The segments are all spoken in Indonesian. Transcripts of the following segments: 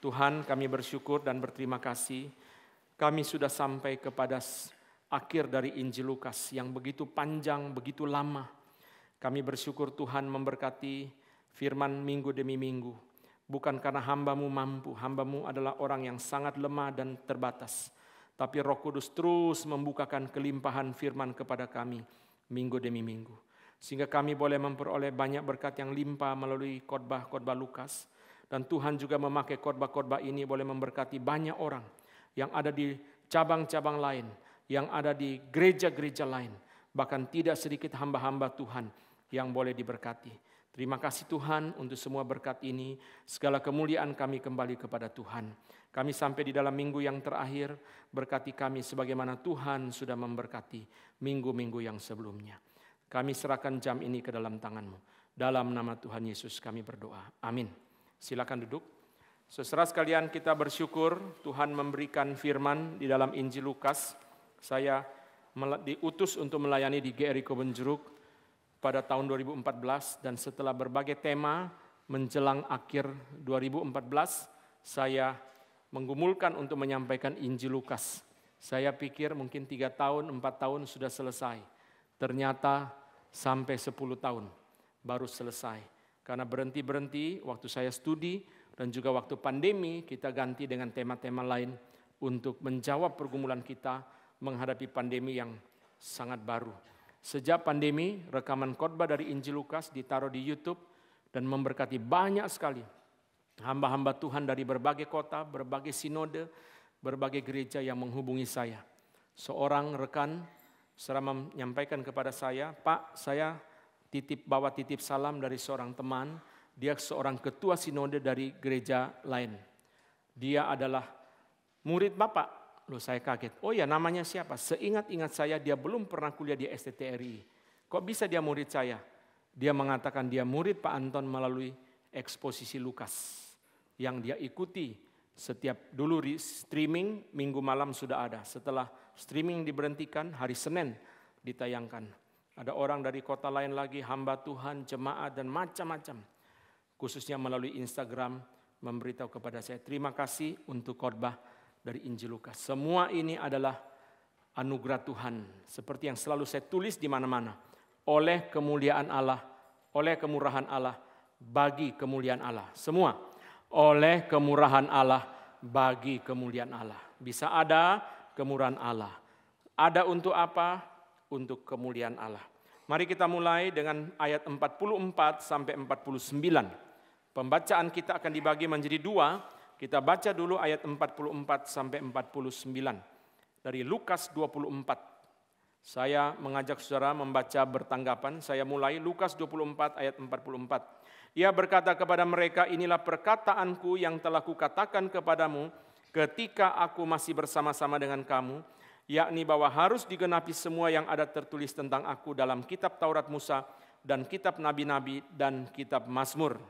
Tuhan, kami bersyukur dan berterima kasih. Kami sudah sampai kepada akhir dari Injil Lukas yang begitu panjang, begitu lama. Kami bersyukur Tuhan memberkati firman minggu demi minggu. Bukan karena hamba-Mu mampu, hamba-Mu adalah orang yang sangat lemah dan terbatas. Tapi Roh Kudus terus membukakan kelimpahan firman kepada kami minggu demi minggu. Sehingga kami boleh memperoleh banyak berkat yang limpah melalui khotbah-khotbah Lukas. Dan Tuhan juga memakai khotbah-khotbah ini boleh memberkati banyak orang yang ada di cabang-cabang lain, yang ada di gereja-gereja lain. Bahkan tidak sedikit hamba-hamba Tuhan yang boleh diberkati. Terima kasih Tuhan untuk semua berkat ini. Segala kemuliaan kami kembali kepada Tuhan. Kami sampai di dalam minggu yang terakhir, berkati kami sebagaimana Tuhan sudah memberkati minggu-minggu yang sebelumnya. Kami serahkan jam ini ke dalam tangan-Mu. Dalam nama Tuhan Yesus kami berdoa. Amin. Silakan duduk. Saudara sekalian, kita bersyukur Tuhan memberikan firman di dalam Injil Lukas. Saya diutus untuk melayani di GRI Kebonjeruk pada tahun 2014. Dan setelah berbagai tema menjelang akhir 2014, saya menggumulkan untuk menyampaikan Injil Lukas. Saya pikir mungkin 3 tahun, 4 tahun sudah selesai. Ternyata sampai 10 tahun baru selesai. Karena berhenti-berhenti waktu saya studi dan juga waktu pandemi kita ganti dengan tema-tema lain untuk menjawab pergumulan kita menghadapi pandemi yang sangat baru. Sejak pandemi, rekaman khotbah dari Injil Lukas ditaruh di YouTube dan memberkati banyak sekali hamba-hamba Tuhan dari berbagai kota, berbagai sinode, berbagai gereja yang menghubungi saya. Seorang rekan setelah menyampaikan kepada saya, Pak, saya bawa titip salam dari seorang teman. Dia seorang ketua sinode dari gereja lain. Dia adalah murid Bapak. Loh, saya kaget. Oh ya, namanya siapa? Seingat-ingat saya dia belum pernah kuliah di STTRI. Kok bisa dia murid saya? Dia mengatakan dia murid Pak Anton melalui eksposisi Lukas yang dia ikuti setiap dulu di streaming minggu malam sudah ada. Setelah streaming diberhentikan, hari Senin ditayangkan. Ada orang dari kota lain lagi, hamba Tuhan, jemaat dan macam-macam. Khususnya melalui Instagram memberitahu kepada saya, terima kasih untuk khotbah dari Injil Lukas. Semua ini adalah anugerah Tuhan. Seperti yang selalu saya tulis di mana-mana. Oleh kemuliaan Allah, oleh kemurahan Allah, bagi kemuliaan Allah. Semua. Oleh kemurahan Allah, bagi kemuliaan Allah. Bisa ada kemurahan Allah. Ada untuk apa? Untuk kemuliaan Allah. Mari kita mulai dengan ayat 44 sampai 49. Pembacaan kita akan dibagi menjadi 2. Kita baca dulu ayat 44 sampai 49. Dari Lukas 24. Saya mengajak saudara membaca bertanggapan. Saya mulai Lukas 24 ayat 44. Ia berkata kepada mereka, inilah perkataanku yang telah kukatakan kepadamu ketika aku masih bersama-sama dengan kamu, yakni bahwa harus digenapi semua yang ada tertulis tentang aku dalam kitab Taurat Musa dan kitab Nabi-Nabi dan kitab Mazmur.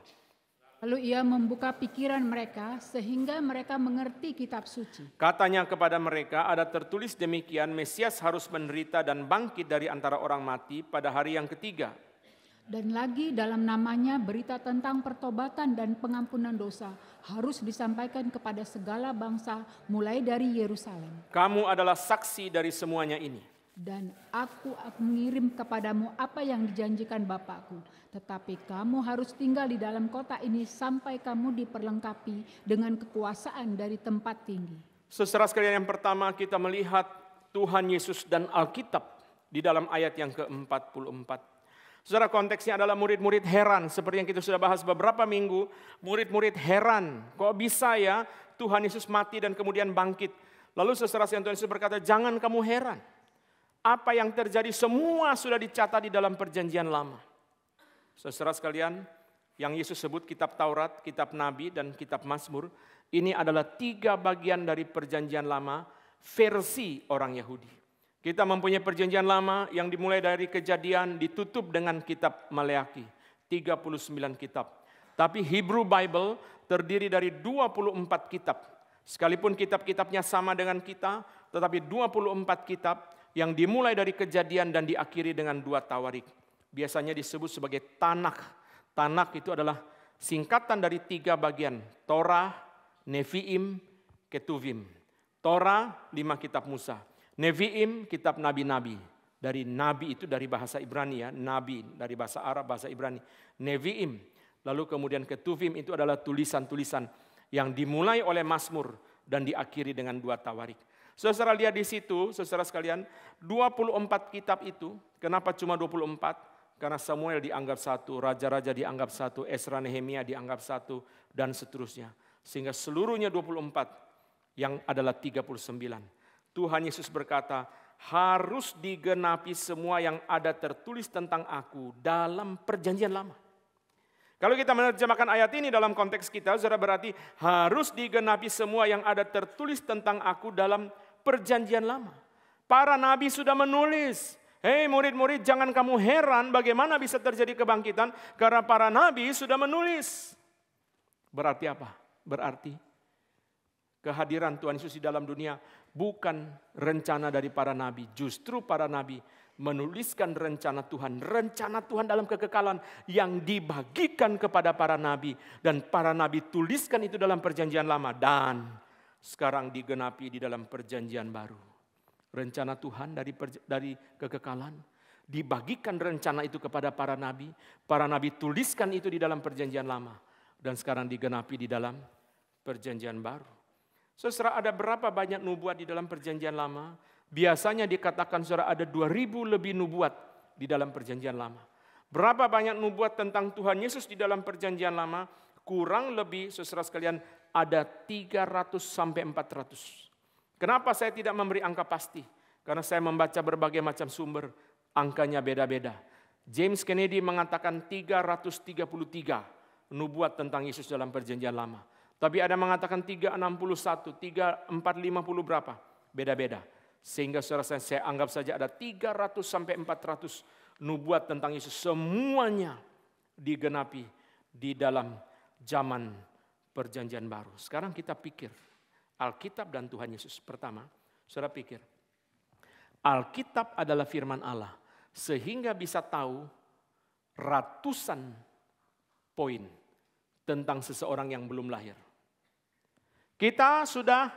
Lalu ia membuka pikiran mereka sehingga mereka mengerti kitab suci. Katanya kepada mereka, ada tertulis demikian, Mesias harus menderita dan bangkit dari antara orang mati pada hari yang ketiga. Dan lagi dalam namanya berita tentang pertobatan dan pengampunan dosa harus disampaikan kepada segala bangsa mulai dari Yerusalem. Kamu adalah saksi dari semuanya ini. Dan aku mengirim kepadamu apa yang dijanjikan Bapakku. Tetapi kamu harus tinggal di dalam kota ini sampai kamu diperlengkapi dengan kekuasaan dari tempat tinggi. Saudara sekalian, yang pertama kita melihat Tuhan Yesus dan Alkitab di dalam ayat yang ke-44. Saudara, konteksnya adalah murid-murid heran. Seperti yang kita sudah bahas beberapa minggu, murid-murid heran. Kok bisa ya Tuhan Yesus mati dan kemudian bangkit? Lalu saudara sekalian, Tuhan Yesus berkata, jangan kamu heran. Apa yang terjadi semua sudah dicatat di dalam perjanjian lama. Saudara sekalian, yang Yesus sebut kitab Taurat, kitab Nabi, dan kitab Mazmur, ini adalah 3 bagian dari perjanjian lama versi orang Yahudi. Kita mempunyai perjanjian lama yang dimulai dari Kejadian ditutup dengan kitab Maleakhi, 39 kitab. Tapi Hebrew Bible terdiri dari 24 kitab. Sekalipun kitab-kitabnya sama dengan kita, tetapi 24 kitab yang dimulai dari Kejadian dan diakhiri dengan 2 Tawarik. Biasanya disebut sebagai Tanakh. Tanakh itu adalah singkatan dari 3 bagian, Torah, Nevi'im, Ketuvim. Torah 5 kitab Musa. Nevi'im kitab nabi-nabi. Dari nabi itu dari bahasa Ibrani ya, nabi dari bahasa Arab, bahasa Ibrani. Nevi'im. Lalu kemudian Ketuvim itu adalah tulisan-tulisan yang dimulai oleh Mazmur dan diakhiri dengan 2 tawarik. Saudara lihat di situ, saudara sekalian, 24 kitab itu, kenapa cuma 24? Karena Samuel dianggap 1, raja-raja dianggap 1, Esra Nehemia dianggap 1, dan seterusnya. Sehingga seluruhnya 24 yang adalah 39. Tuhan Yesus berkata, harus digenapi semua yang ada tertulis tentang aku dalam perjanjian lama. Kalau kita menerjemahkan ayat ini dalam konteks kita, saudara, berarti harus digenapi semua yang ada tertulis tentang aku dalam perjanjian lama. Para nabi sudah menulis. Hei murid-murid, jangan kamu heran bagaimana bisa terjadi kebangkitan, karena para nabi sudah menulis. Berarti apa? Berarti kehadiran Tuhan Yesus di dalam dunia bukan rencana dari para nabi. Justru para nabi menuliskan rencana Tuhan dalam kekekalan yang dibagikan kepada para nabi. Dan para nabi tuliskan itu dalam perjanjian lama dan sekarang digenapi di dalam perjanjian baru. Rencana Tuhan dari kekekalan, dibagikan rencana itu kepada para nabi tuliskan itu di dalam perjanjian lama. Dan sekarang digenapi di dalam perjanjian baru. Saudara, ada berapa banyak nubuat di dalam perjanjian lama? Biasanya dikatakan saudara ada 2000 lebih nubuat di dalam perjanjian lama. Berapa banyak nubuat tentang Tuhan Yesus di dalam perjanjian lama? Kurang lebih saudara sekalian ada 300 sampai 400. Kenapa saya tidak memberi angka pasti? Karena saya membaca berbagai macam sumber, angkanya beda-beda. James Kennedy mengatakan 333 nubuat tentang Yesus dalam perjanjian lama. Tapi ada mengatakan 361, 3450 berapa? Beda-beda. Sehingga saudara saya anggap saja ada 300 sampai 400 nubuat tentang Yesus. Semuanya digenapi di dalam zaman perjanjian baru. Sekarang kita pikir Alkitab dan Tuhan Yesus. Pertama, saudara pikir Alkitab adalah firman Allah. Sehingga bisa tahu ratusan poin tentang seseorang yang belum lahir. Kita sudah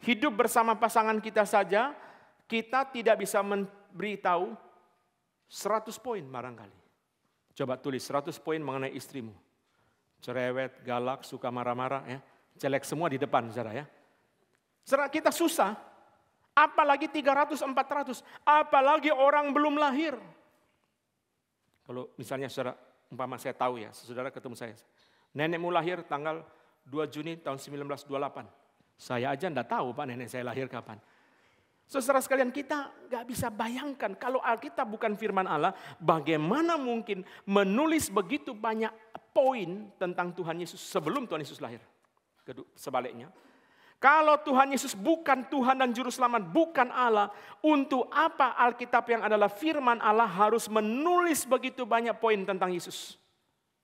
hidup bersama pasangan kita saja, kita tidak bisa memberitahu 100 poin barangkali. Coba tulis 100 poin mengenai istrimu. Cerewet, galak, suka marah-marah, ya. Jelek semua di depan, saudara ya. Saudara, kita susah, apalagi 300, 400, apalagi orang belum lahir. Kalau misalnya saudara, umpama saya tahu ya, saudara ketemu saya, nenekmu lahir tanggal 2 Juni tahun 1928. Saya aja enggak tahu Pak nenek saya lahir kapan. Saudara sekalian, kita enggak bisa bayangkan kalau Alkitab bukan firman Allah, bagaimana mungkin menulis begitu banyak poin tentang Tuhan Yesus sebelum Tuhan Yesus lahir. Sebaliknya, kalau Tuhan Yesus bukan Tuhan dan Juru Selamat, bukan Allah, untuk apa Alkitab yang adalah firman Allah harus menulis begitu banyak poin tentang Yesus?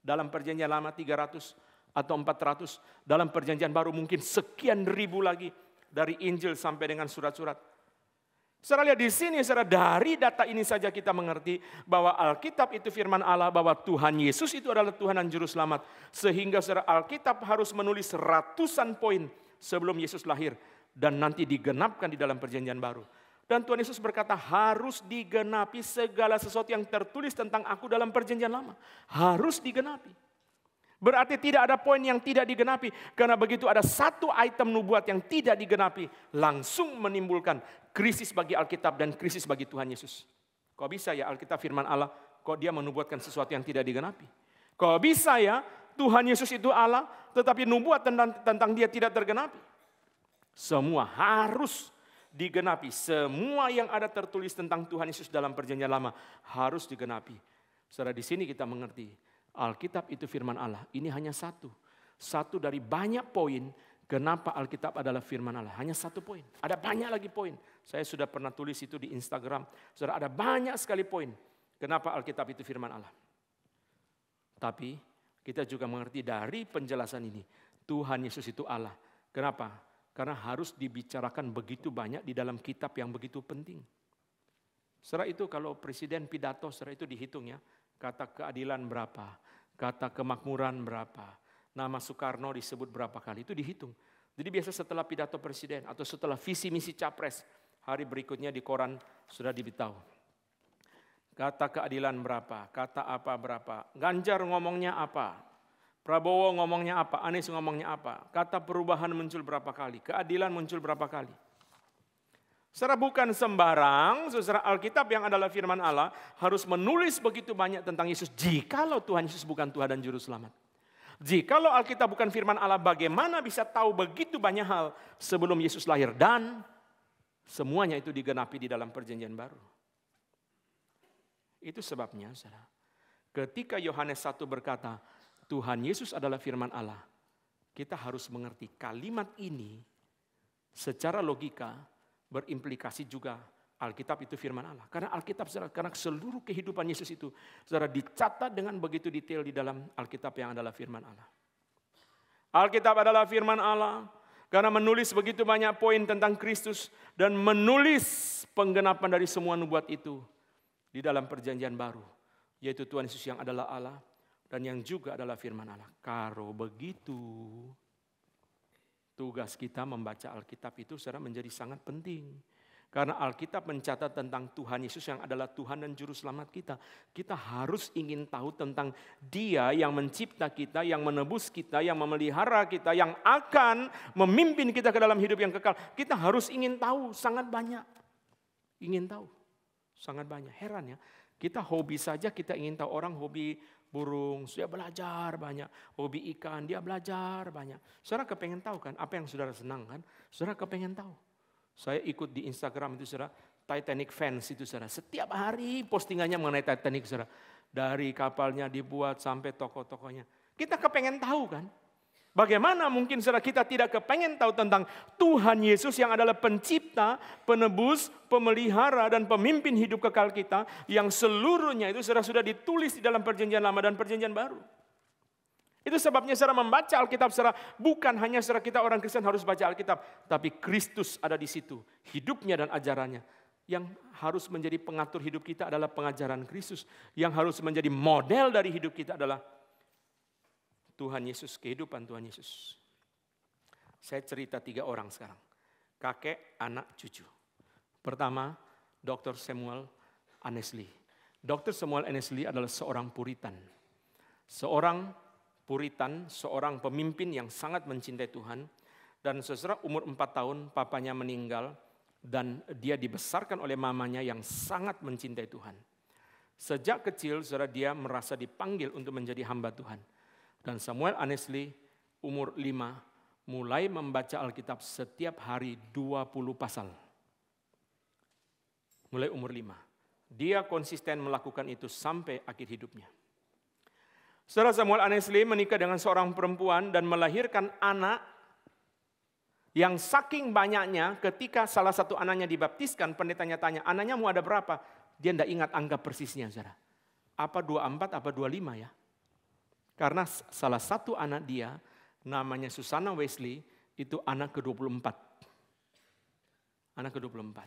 Dalam perjanjian lama 300 atau 400, dalam perjanjian baru mungkin sekian ribu lagi, dari Injil sampai dengan surat-surat. Saudara lihat di sini, saudara, dari data ini saja kita mengerti bahwa Alkitab itu firman Allah, bahwa Tuhan Yesus itu adalah Tuhan dan Juru Selamat. Sehingga saudara, Alkitab harus menulis ratusan poin sebelum Yesus lahir dan nanti digenapkan di dalam perjanjian baru. Dan Tuhan Yesus berkata, harus digenapi segala sesuatu yang tertulis tentang aku dalam perjanjian lama. Harus digenapi. Berarti tidak ada poin yang tidak digenapi. Karena begitu ada satu item nubuat yang tidak digenapi, langsung menimbulkan krisis bagi Alkitab dan krisis bagi Tuhan Yesus. Kok bisa ya Alkitab firman Allah, kok dia menubuatkan sesuatu yang tidak digenapi? Kok bisa ya Tuhan Yesus itu Allah, tetapi nubuat tentang dia tidak tergenapi? Semua harus digenapi. Semua yang ada tertulis tentang Tuhan Yesus dalam perjanjian lama harus digenapi. Saudara, di sini kita mengerti Alkitab itu firman Allah. Ini hanya satu. Satu dari banyak poin kenapa Alkitab adalah firman Allah. Hanya satu poin. Ada banyak lagi poin. Saya sudah pernah tulis itu di Instagram. Saudara, ada banyak sekali poin kenapa Alkitab itu firman Allah. Tapi kita juga mengerti dari penjelasan ini, Tuhan Yesus itu Allah. Kenapa? Karena harus dibicarakan begitu banyak di dalam kitab yang begitu penting. Saudara, itu kalau presiden pidato, saudara, itu dihitung ya. Kata keadilan berapa, kata kemakmuran berapa, nama Soekarno disebut berapa kali, itu dihitung. Jadi biasa setelah pidato presiden atau setelah visi misi capres, hari berikutnya di koran sudah diberitahu. Kata keadilan berapa, kata apa berapa, Ganjar ngomongnya apa, Prabowo ngomongnya apa, Anies ngomongnya apa, kata perubahan muncul berapa kali, keadilan muncul berapa kali. Saudara, bukan sembarang, saudara, Alkitab yang adalah firman Allah harus menulis begitu banyak tentang Yesus jikalau Tuhan Yesus bukan Tuhan dan Juru Selamat. Jikalau Alkitab bukan firman Allah, bagaimana bisa tahu begitu banyak hal sebelum Yesus lahir? Dan semuanya itu digenapi di dalam perjanjian baru. Itu sebabnya, saudara, ketika Yohanes 1 berkata, Tuhan Yesus adalah firman Allah, kita harus mengerti kalimat ini secara logika berimplikasi juga Alkitab itu firman Allah. Karena Alkitab, saudara, karena seluruh kehidupan Yesus itu, saudara, dicatat dengan begitu detail di dalam Alkitab yang adalah firman Allah. Alkitab adalah firman Allah karena menulis begitu banyak poin tentang Kristus dan menulis penggenapan dari semua nubuat itu di dalam perjanjian baru, yaitu Tuhan Yesus yang adalah Allah dan yang juga adalah firman Allah. Kalau begitu, tugas kita membaca Alkitab itu, saudara, menjadi sangat penting. Karena Alkitab mencatat tentang Tuhan Yesus yang adalah Tuhan dan Juru Selamat kita. Kita harus ingin tahu tentang Dia yang mencipta kita, yang menebus kita, yang memelihara kita, yang akan memimpin kita ke dalam hidup yang kekal. Kita harus ingin tahu sangat banyak. Ingin tahu sangat banyak. Heran ya, kita hobi saja kita ingin tahu. Orang hobi burung, dia belajar banyak. Hobi ikan, dia belajar banyak. Saudara kepengen tahu kan apa yang saudara senang kan? Saudara kepengen tahu. Saya ikut di Instagram itu, saudara, Titanic fans itu, saudara. Setiap hari postingannya mengenai Titanic, saudara. Dari kapalnya dibuat sampai toko-tokonya. Kita kepengen tahu kan? Bagaimana mungkin, saudara, kita tidak kepengen tahu tentang Tuhan Yesus yang adalah pencipta, penebus, pemelihara, dan pemimpin hidup kekal kita. Yang seluruhnya itu, saudara, sudah ditulis di dalam perjanjian lama dan perjanjian baru. Itu sebabnya, saudara, membaca Alkitab, saudara, bukan hanya, saudara, kita orang Kristen harus baca Alkitab, tapi Kristus ada di situ, hidupnya dan ajarannya. Yang harus menjadi pengatur hidup kita adalah pengajaran Kristus. Yang harus menjadi model dari hidup kita adalah Tuhan Yesus, kehidupan Tuhan Yesus. Saya cerita 3 orang sekarang, kakek, anak, cucu. Pertama, Dr. Samuel Annesley. Dr. Samuel Annesley adalah seorang Puritan. Seorang pemimpin yang sangat mencintai Tuhan. Dan saudara, umur 4 tahun papanya meninggal dan dia dibesarkan oleh mamanya yang sangat mencintai Tuhan. Sejak kecil, saudara, dia merasa dipanggil untuk menjadi hamba Tuhan. Dan Samuel Annesley umur 5 mulai membaca Alkitab setiap hari 20 pasal. Mulai umur 5. Dia konsisten melakukan itu sampai akhir hidupnya. Saudara, Samuel Annesley menikah dengan seorang perempuan dan melahirkan anak yang saking banyaknya ketika salah satu anaknya dibaptiskan, pendetanya tanya, anaknya mau ada berapa? Dia tidak ingat angka persisnya, saudara. Apa 24, apa 25 ya? Karena salah satu anak dia, namanya Susana Wesley, itu anak ke-24. Anak ke-24.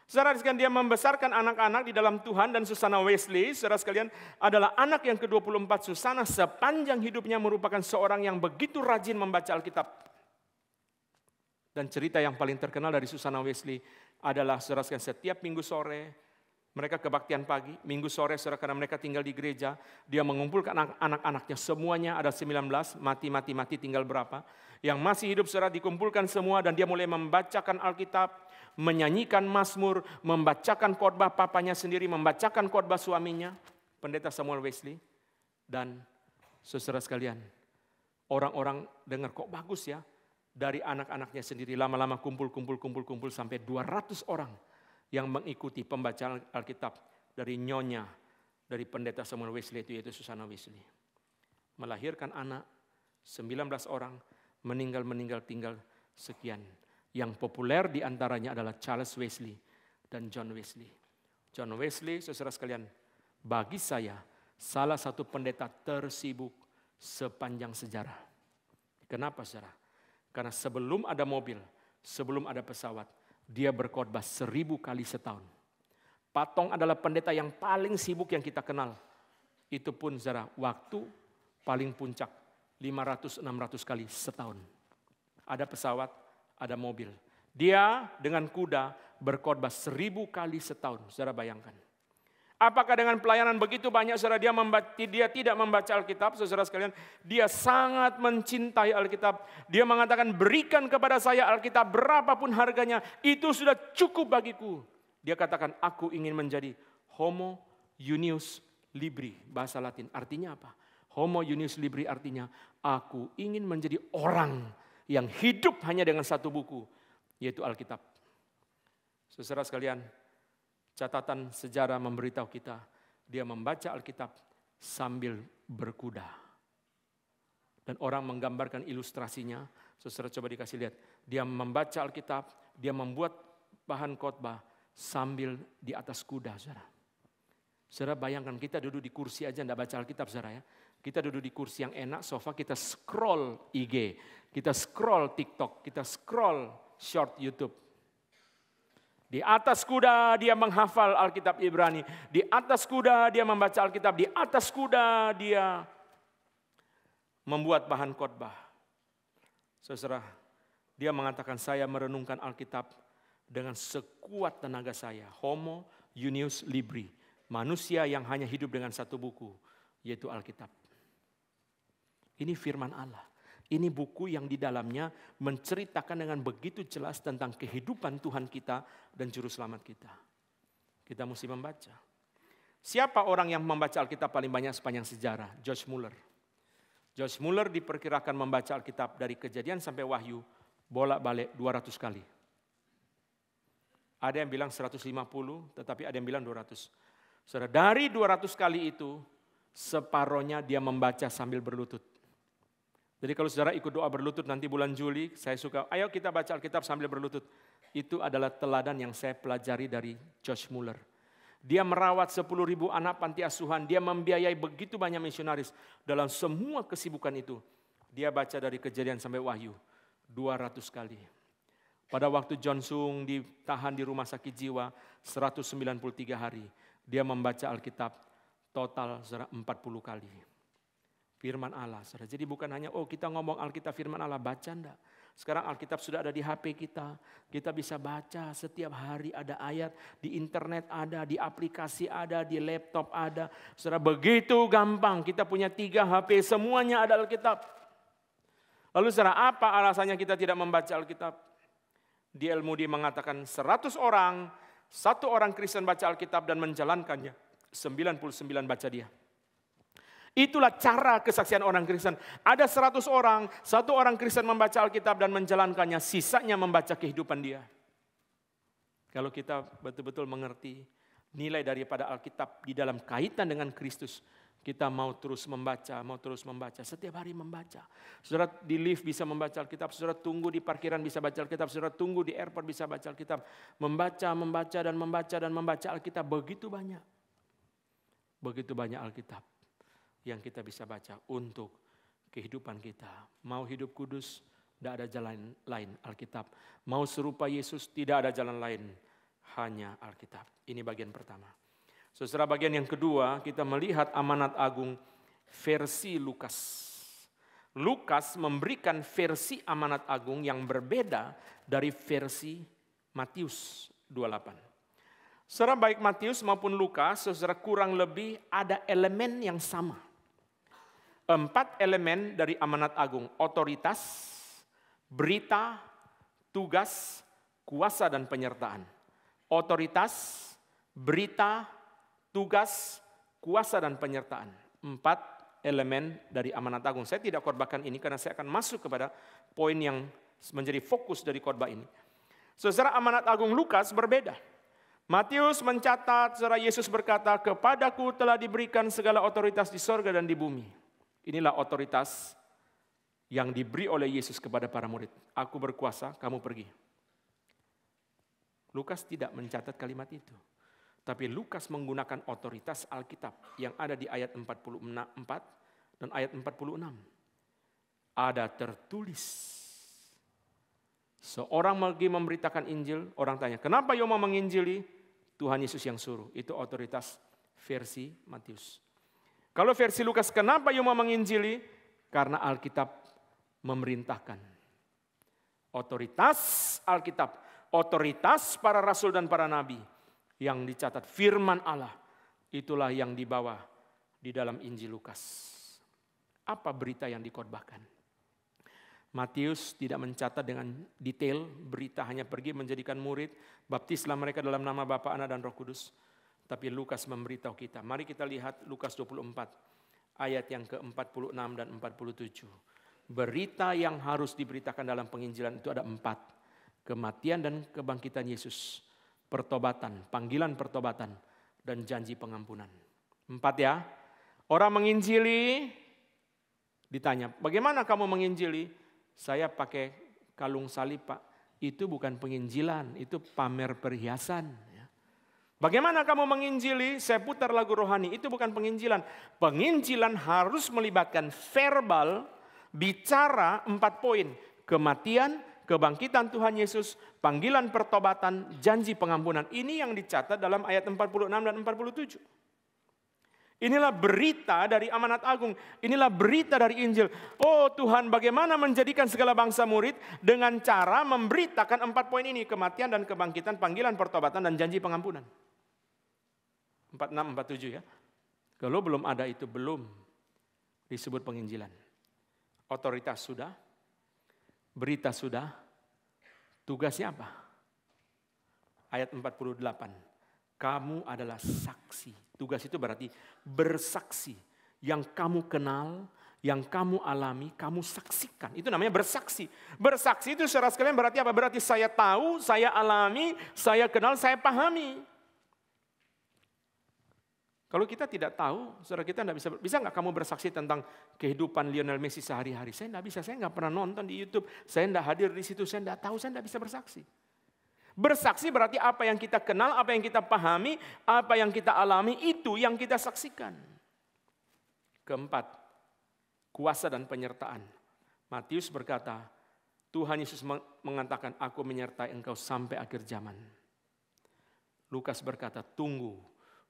Saudara sekalian, dia membesarkan anak-anak di dalam Tuhan, dan Susana Wesley, saudara sekalian, adalah anak yang ke-24. Susana sepanjang hidupnya merupakan seorang yang begitu rajin membaca Alkitab. Dan cerita yang paling terkenal dari Susana Wesley adalah, saudara sekalian, setiap minggu sore, mereka kebaktian pagi, minggu sore, saudara, karena mereka tinggal di gereja, dia mengumpulkan anak-anaknya, semuanya ada 19, mati tinggal berapa. Yang masih hidup, saudara, dikumpulkan semua, dan dia mulai membacakan Alkitab, menyanyikan mazmur, membacakan khotbah papanya sendiri, membacakan khotbah suaminya, pendeta Samuel Wesley. Dan saudara sekalian, orang-orang dengar kok bagus ya, dari anak-anaknya sendiri lama-lama kumpul sampai 200 orang yang mengikuti pembacaan Alkitab dari nyonya, dari pendeta Samuel Wesley itu, yaitu Susana Wesley. Melahirkan anak, 19 orang, meninggal tinggal sekian. Yang populer diantaranya adalah Charles Wesley dan John Wesley. John Wesley, saudara sekalian, bagi saya salah satu pendeta tersibuk sepanjang sejarah. Kenapa, saudara? Karena sebelum ada mobil, sebelum ada pesawat, dia berkhotbah 1000 kali setahun. Patong adalah pendeta yang paling sibuk yang kita kenal. Itu pun, saudara, waktu paling puncak 500-600 kali setahun. ada pesawat, ada mobil. Dia dengan kuda berkhotbah 1000 kali setahun. Saudara bayangkan. Apakah dengan pelayanan begitu banyak saudara dia tidak membaca Alkitab, saudara sekalian? Dia sangat mencintai Alkitab. Dia mengatakan, berikan kepada saya Alkitab berapapun harganya, itu sudah cukup bagiku. Dia katakan, aku ingin menjadi Homo Unius Libri, bahasa Latin. Artinya apa? Homo Unius Libri artinya, aku ingin menjadi orang yang hidup hanya dengan satu buku, yaitu Alkitab. Saudara sekalian, catatan sejarah memberitahu kita, dia membaca Alkitab sambil berkuda. Dan orang menggambarkan ilustrasinya, saudara coba dikasih lihat. Dia membaca Alkitab, dia membuat bahan khotbah sambil di atas kuda, saudara. Saudara bayangkan kita duduk di kursi aja enggak baca Alkitab, saudara ya. Kita duduk di kursi yang enak, sofa, kita scroll IG, kita scroll TikTok, kita scroll short YouTube. Di atas kuda dia menghafal Alkitab Ibrani. Di atas kuda dia membaca Alkitab. Di atas kuda dia membuat bahan khotbah. Saudara, dia mengatakan saya merenungkan Alkitab dengan sekuat tenaga saya. Homo Unius Libri. Manusia yang hanya hidup dengan satu buku, yaitu Alkitab. Ini firman Allah. Ini buku yang di dalamnya menceritakan dengan begitu jelas tentang kehidupan Tuhan kita dan Juru Selamat kita. Kita mesti membaca. Siapa orang yang membaca Alkitab paling banyak sepanjang sejarah? George Muller. George Muller diperkirakan membaca Alkitab dari Kejadian sampai Wahyu bolak-balik 200 kali. Ada yang bilang 150, tetapi ada yang bilang 200. Saudara, dari 200 kali itu, separohnya dia membaca sambil berlutut. Jadi kalau saudara ikut doa berlutut nanti bulan Juli, saya suka, ayo kita baca Alkitab sambil berlutut. Itu adalah teladan yang saya pelajari dari George Muller. Dia merawat 10.000 anak panti asuhan, dia membiayai begitu banyak misionaris. Dalam semua kesibukan itu, dia baca dari Kejadian sampai Wahyu 200 kali. Pada waktu John Sung ditahan di rumah sakit jiwa 193 hari, dia membaca Alkitab total 40 kali. Firman Allah, saudara. Jadi bukan hanya kita ngomong Alkitab firman Allah, baca enggak. Sekarang Alkitab sudah ada di HP kita. Kita bisa baca setiap hari, ada ayat, di internet ada, di aplikasi ada, di laptop ada. Saudara, begitu gampang, kita punya 3 HP, semuanya ada Alkitab. Lalu saudara, apa alasannya kita tidak membaca Alkitab? D.L. Moody mengatakan 100 orang, 1 orang Kristen baca Alkitab dan menjalankannya, 99 baca dia. Itulah cara kesaksian orang Kristen. Ada 100 orang, 1 orang Kristen membaca Alkitab dan menjalankannya, sisanya membaca kehidupan dia. Kalau kita betul-betul mengerti nilai daripada Alkitab di dalam kaitan dengan Kristus, kita mau terus membaca, setiap hari membaca. Saudara di lift bisa membaca Alkitab, saudara tunggu di parkiran bisa baca Alkitab, saudara tunggu di airport bisa baca Alkitab. Membaca Alkitab begitu banyak. Begitu banyak Alkitab yang kita bisa baca untuk kehidupan kita. Mau hidup kudus, tidak ada jalan lain, Alkitab. Mau serupa Yesus, tidak ada jalan lain, hanya Alkitab. Ini bagian pertama. Saudara, bagian yang kedua, kita melihat amanat agung versi Lukas. Lukas memberikan versi amanat agung yang berbeda dari versi Matius 28. Saudara, baik Matius maupun Lukas, saudara kurang lebih ada elemen yang sama. 4 elemen dari amanat agung: otoritas, berita, tugas, kuasa, dan penyertaan. Otoritas, berita, tugas, kuasa, dan penyertaan. 4 elemen dari amanat agung. Saya tidak khotbahkan ini karena saya akan masuk kepada poin yang menjadi fokus dari khotbah ini. Saudara, amanat agung Lukas berbeda. Matius mencatat, saudara, Yesus berkata, kepadaku telah diberikan segala otoritas di sorga dan di bumi. Inilah otoritas yang diberi oleh Yesus kepada para murid. Aku berkuasa, kamu pergi. Lukas tidak mencatat kalimat itu. Tapi Lukas menggunakan otoritas Alkitab yang ada di ayat 44 dan ayat 46. Ada tertulis. Seorang lagi memberitakan Injil, orang tanya, kenapa Yoma menginjili? Tuhan Yesus yang suruh. Itu otoritas versi Matius. Kalau versi Lukas, kenapa Yoma menginjili? Karena Alkitab memerintahkan. Otoritas Alkitab, otoritas para rasul dan para nabi yang dicatat firman Allah, itulah yang dibawa di dalam Injil Lukas. Apa berita yang dikhotbahkan? Matius tidak mencatat dengan detail, berita hanya pergi menjadikan murid, baptislah mereka dalam nama Bapa, Anak dan Roh Kudus. Tapi Lukas memberitahu kita. Mari kita lihat Lukas 24 ayat yang ke-46 dan 47. Berita yang harus diberitakan dalam penginjilan itu ada 4. Kematian dan kebangkitan Yesus, pertobatan, panggilan pertobatan, dan janji pengampunan. 4 ya. Orang menginjili, ditanya, bagaimana kamu menginjili? Saya pakai kalung salib, Pak. Itu bukan penginjilan, itu pamer perhiasan. Bagaimana kamu menginjili? Saya putar lagu rohani, itu bukan penginjilan. Penginjilan harus melibatkan verbal, bicara 4 poin. Kematian, kebangkitan Tuhan Yesus, panggilan pertobatan, janji pengampunan. Ini yang dicatat dalam ayat 46 dan 47. Inilah berita dari amanat agung. Inilah berita dari Injil. Oh Tuhan, bagaimana menjadikan segala bangsa murid dengan cara memberitakan 4 poin ini. Kematian dan kebangkitan, panggilan pertobatan, dan janji pengampunan. 46, 47 ya. Kalau belum ada itu belum disebut penginjilan. Otoritas sudah, berita sudah, tugasnya apa? Ayat 48. Kamu adalah saksi. Tugas itu berarti bersaksi. Yang kamu kenal, yang kamu alami, kamu saksikan. Itu namanya bersaksi. Bersaksi itu saudara sekalian berarti apa? Berarti saya tahu, saya alami, saya kenal, saya pahami. Kalau kita tidak tahu, saudara kita tidak bisa nggak kamu bersaksi tentang kehidupan Lionel Messi sehari-hari? Saya tidak bisa, saya nggak pernah nonton di YouTube, saya tidak hadir di situ, saya tidak tahu, saya tidak bisa bersaksi. Bersaksi berarti apa yang kita kenal, apa yang kita pahami, apa yang kita alami, itu yang kita saksikan. Keempat, kuasa dan penyertaan. Matius berkata, Tuhan Yesus mengatakan, aku menyertai engkau sampai akhir zaman. Lukas berkata, tunggu.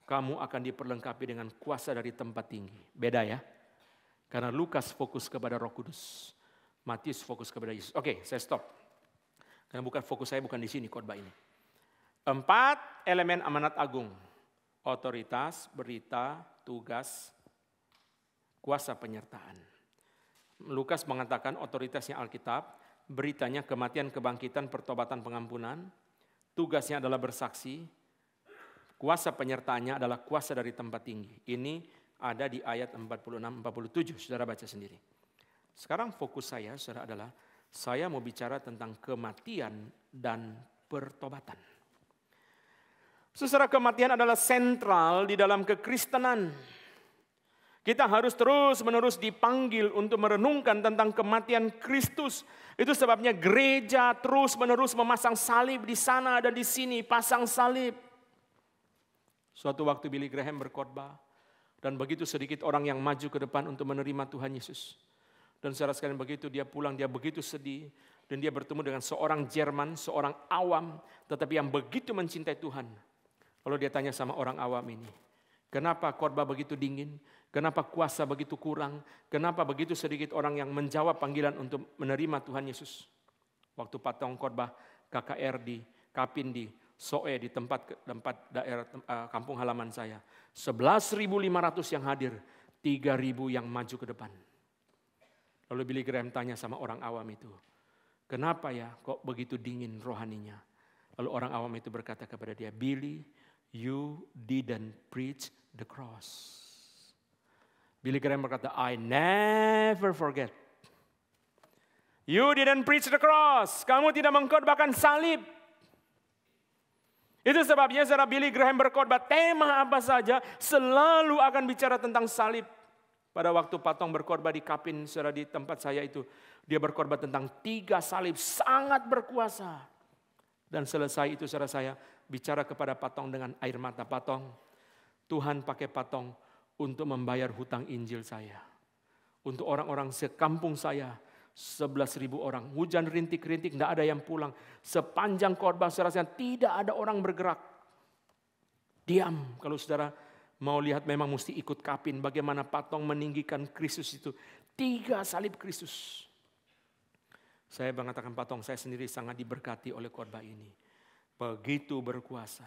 Kamu akan diperlengkapi dengan kuasa dari tempat tinggi. Beda ya. Karena Lukas fokus kepada Roh Kudus. Matius fokus kepada Yesus. Oke, saya stop. Karena fokus saya bukan di sini khotbah ini. 4 elemen amanat agung. Otoritas, berita, tugas, kuasa penyertaan. Lukas mengatakan otoritasnya Alkitab. Beritanya kematian, kebangkitan, pertobatan, pengampunan. Tugasnya adalah bersaksi. Kuasa penyertaannya adalah kuasa dari tempat tinggi. Ini ada di ayat 46-47, saudara baca sendiri. Sekarang fokus saya, saudara, adalah saya mau bicara tentang kematian dan pertobatan. Saudara, kematian adalah sentral di dalam kekristenan. Kita harus terus-menerus dipanggil untuk merenungkan tentang kematian Kristus. Itu sebabnya gereja terus-menerus memasang salib di sana dan di sini, pasang salib. Suatu waktu Billy Graham berkhotbah dan begitu sedikit orang yang maju ke depan untuk menerima Tuhan Yesus. Dan saudara sekalian begitu dia pulang, dia begitu sedih dan dia bertemu dengan seorang Jerman, seorang awam tetapi yang begitu mencintai Tuhan. Lalu dia tanya sama orang awam ini, kenapa khotbah begitu dingin? Kenapa kuasa begitu kurang? Kenapa begitu sedikit orang yang menjawab panggilan untuk menerima Tuhan Yesus? Waktu patong khotbah KKR di Kapin di Soe di tempat daerah kampung halaman saya. 11.500 yang hadir, 3.000 yang maju ke depan. Lalu Billy Graham tanya sama orang awam itu, kenapa ya kok begitu dingin rohaninya? Lalu orang awam itu berkata kepada dia, Billy, you didn't preach the cross. Billy Graham berkata, I never forget. You didn't preach the cross. Kamu tidak mengkhotbahkan salib. Itu sebabnya saudara Billy Graham berkhotbah tema apa saja selalu akan bicara tentang salib. Pada waktu patong berkhotbah di Kapin, saudara di tempat saya itu, dia berkhotbah tentang 3 salib sangat berkuasa. Dan selesai itu saudara saya bicara kepada patong dengan air mata. Patong, Tuhan pakai patong untuk membayar hutang Injil saya. Untuk orang-orang sekampung saya. 11.000 orang, hujan rintik-rintik, tidak ada yang pulang. Sepanjang khotbah saudara tidak ada orang bergerak. Diam, kalau saudara mau lihat memang mesti ikut Kapin. Bagaimana patong meninggikan Kristus itu. 3 salib Kristus. Saya mengatakan Pak Tong, saya sendiri sangat diberkati oleh khotbah ini. Begitu berkuasa.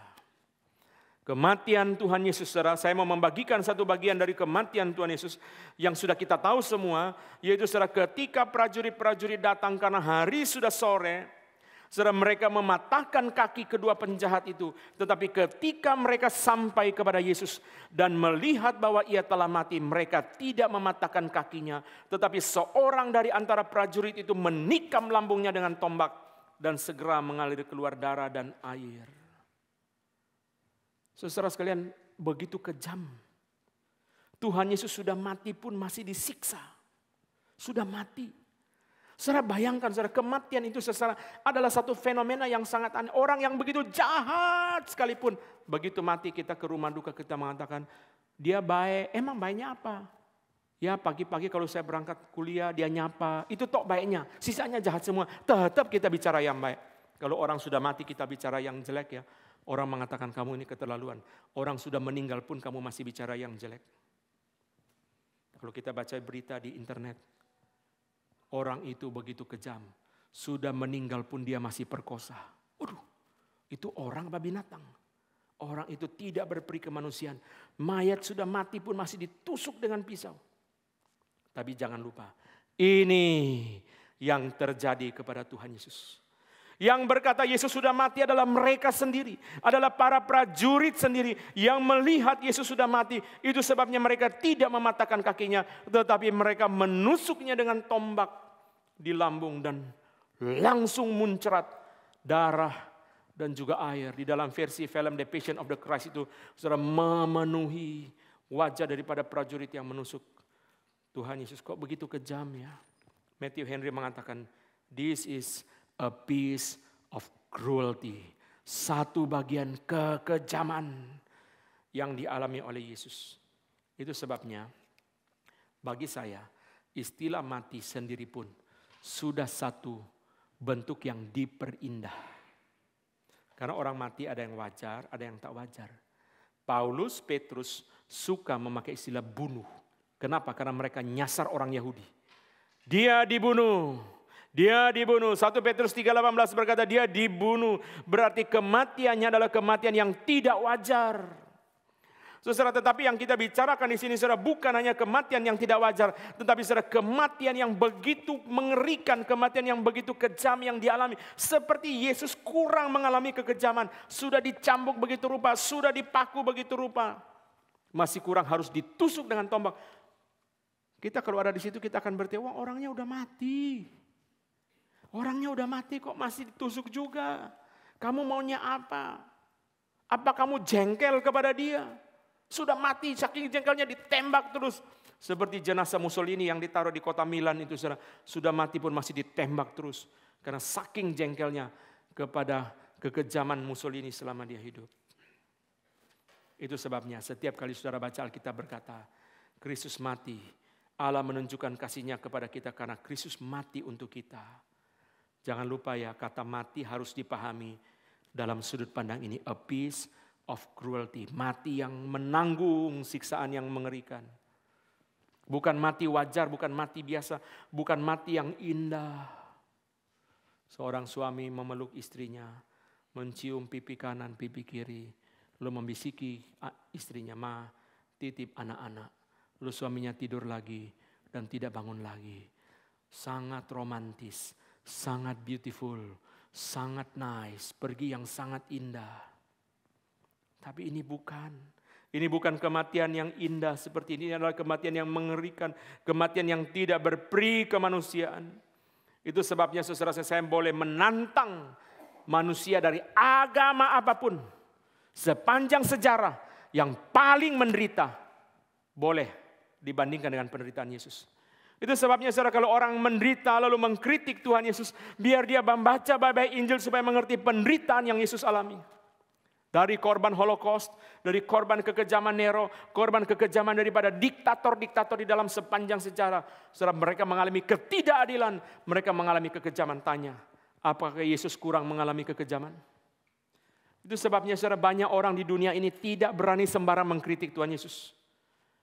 Kematian Tuhan Yesus, saudara, saya mau membagikan satu bagian dari kematian Tuhan Yesus yang sudah kita tahu semua, yaitu saudara, ketika prajurit-prajurit datang karena hari sudah sore, saudara, mereka mematahkan kaki kedua penjahat itu. Tetapi ketika mereka sampai kepada Yesus dan melihat bahwa ia telah mati, mereka tidak mematahkan kakinya. Tetapi seorang dari antara prajurit itu menikam lambungnya dengan tombak dan segera mengalir keluar darah dan air. Saudara sekalian, begitu kejam. Tuhan Yesus sudah mati pun masih disiksa. Sudah mati. Saudara bayangkan, saudara, kematian itu adalah satu fenomena yang sangat aneh. Orang yang begitu jahat sekalipun, begitu mati kita ke rumah duka, kita mengatakan, dia baik. Emang baiknya apa? Ya pagi-pagi kalau saya berangkat kuliah, dia nyapa. Itu tok baiknya, sisanya jahat semua. Tetap kita bicara yang baik. Kalau orang sudah mati kita bicara yang jelek ya. Orang mengatakan kamu ini keterlaluan. Orang sudah meninggal pun kamu masih bicara yang jelek. Kalau kita baca berita di internet, orang itu begitu kejam. Sudah meninggal pun dia masih perkosa. Waduh, itu orang apa binatang? Orang itu tidak berperi kemanusiaan. Mayat sudah mati pun masih ditusuk dengan pisau. Tapi jangan lupa, ini yang terjadi kepada Tuhan Yesus. Yang berkata Yesus sudah mati adalah mereka sendiri. Adalah para prajurit sendiri yang melihat Yesus sudah mati. Itu sebabnya mereka tidak mematahkan kakinya. Tetapi mereka menusuknya dengan tombak di lambung dan langsung muncrat darah dan juga air. Di dalam versi film The Passion of the Christ itu saudara memenuhi wajah daripada prajurit yang menusuk Tuhan Yesus. Kok begitu kejam ya? Matthew Henry mengatakan, this is a piece of cruelty. Satu bagian kekejaman yang dialami oleh Yesus. Itu sebabnya bagi saya istilah mati sendiri pun sudah satu bentuk yang diperindah. Karena orang mati ada yang wajar, ada yang tak wajar. Paulus, Petrus suka memakai istilah bunuh. Kenapa? Karena mereka nyasar orang Yahudi. Dia dibunuh. Dia dibunuh. 1 Petrus 3:18 berkata dia dibunuh. Berarti kematiannya adalah kematian yang tidak wajar. Saudara, tetapi yang kita bicarakan di sini saudara bukan hanya kematian yang tidak wajar, tetapi saudara kematian yang begitu mengerikan, kematian yang begitu kejam yang dialami. Seperti Yesus kurang mengalami kekejaman, sudah dicambuk begitu rupa, sudah dipaku begitu rupa. Masih kurang harus ditusuk dengan tombak. Kita kalau ada di situ kita akan bertanya, wah orangnya udah mati. Orangnya udah mati kok masih ditusuk juga. Kamu maunya apa? Apa kamu jengkel kepada dia? Sudah mati, saking jengkelnya ditembak terus. Seperti jenazah Mussolini yang ditaruh di kota Milan itu sudah mati pun masih ditembak terus. Karena saking jengkelnya kepada kekejaman Mussolini selama dia hidup. Itu sebabnya setiap kali saudara baca Alkitab berkata, Kristus mati. Allah menunjukkan kasih-Nya kepada kita karena Kristus mati untuk kita. Jangan lupa ya, kata mati harus dipahami dalam sudut pandang ini. A piece of cruelty. Mati yang menanggung siksaan yang mengerikan. Bukan mati wajar, bukan mati biasa. Bukan mati yang indah. Seorang suami memeluk istrinya. Mencium pipi kanan, pipi kiri. Lalu membisiki istrinya, ma titip anak-anak. Lalu suaminya tidur lagi dan tidak bangun lagi. Sangat romantis. Sangat beautiful, sangat nice, pergi yang sangat indah. Tapi ini bukan kematian yang indah seperti ini adalah kematian yang mengerikan, kematian yang tidak berperi kemanusiaan. Itu sebabnya saudara saya boleh menantang manusia dari agama apapun, sepanjang sejarah yang paling menderita boleh dibandingkan dengan penderitaan Yesus. Itu sebabnya saudara kalau orang menderita lalu mengkritik Tuhan Yesus, biar dia membaca baik-baik Injil supaya mengerti penderitaan yang Yesus alami. Dari korban Holocaust, dari korban kekejaman Nero, korban kekejaman daripada diktator-diktator di dalam sepanjang sejarah. Saudara, mereka mengalami ketidakadilan, mereka mengalami kekejaman. Tanya, apakah Yesus kurang mengalami kekejaman? Itu sebabnya saudara banyak orang di dunia ini tidak berani sembarang mengkritik Tuhan Yesus.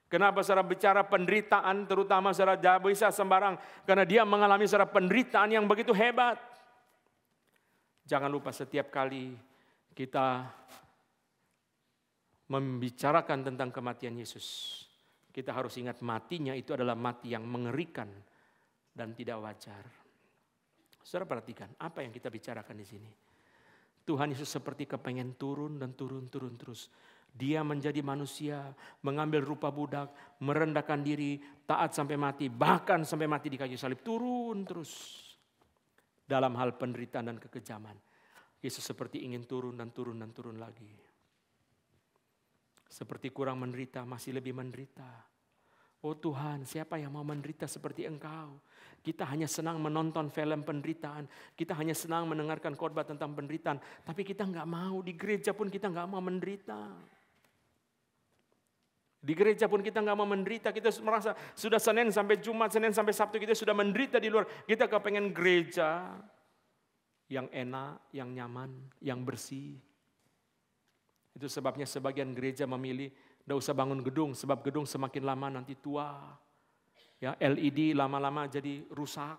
Kenapa saudara bicara penderitaan, terutama saudara tidak bisa sembarang. Karena dia mengalami saudara penderitaan yang begitu hebat. Jangan lupa setiap kali kita membicarakan tentang kematian Yesus, kita harus ingat matinya itu adalah mati yang mengerikan dan tidak wajar. Saudara perhatikan apa yang kita bicarakan di sini. Tuhan Yesus seperti kepengen turun dan turun terus. Dia menjadi manusia, mengambil rupa budak, merendahkan diri, taat sampai mati, bahkan sampai mati di kayu salib. Turun terus. Dalam hal penderitaan dan kekejaman. Yesus seperti ingin turun dan turun dan turun lagi. Seperti kurang menderita, masih lebih menderita. Oh Tuhan, siapa yang mau menderita seperti Engkau? Kita hanya senang menonton film penderitaan. Kita hanya senang mendengarkan khotbah tentang penderitaan. Tapi kita nggak mau, di gereja pun kita nggak mau menderita. Di gereja pun kita nggak mau menderita. Kita merasa sudah Senin sampai Jumat, Senin sampai Sabtu kita sudah menderita di luar. Kita kepengen gereja yang enak, yang nyaman, yang bersih. Itu sebabnya sebagian gereja memilih tidak usah bangun gedung, sebab gedung semakin lama nanti tua. Ya, LED lama-lama jadi rusak.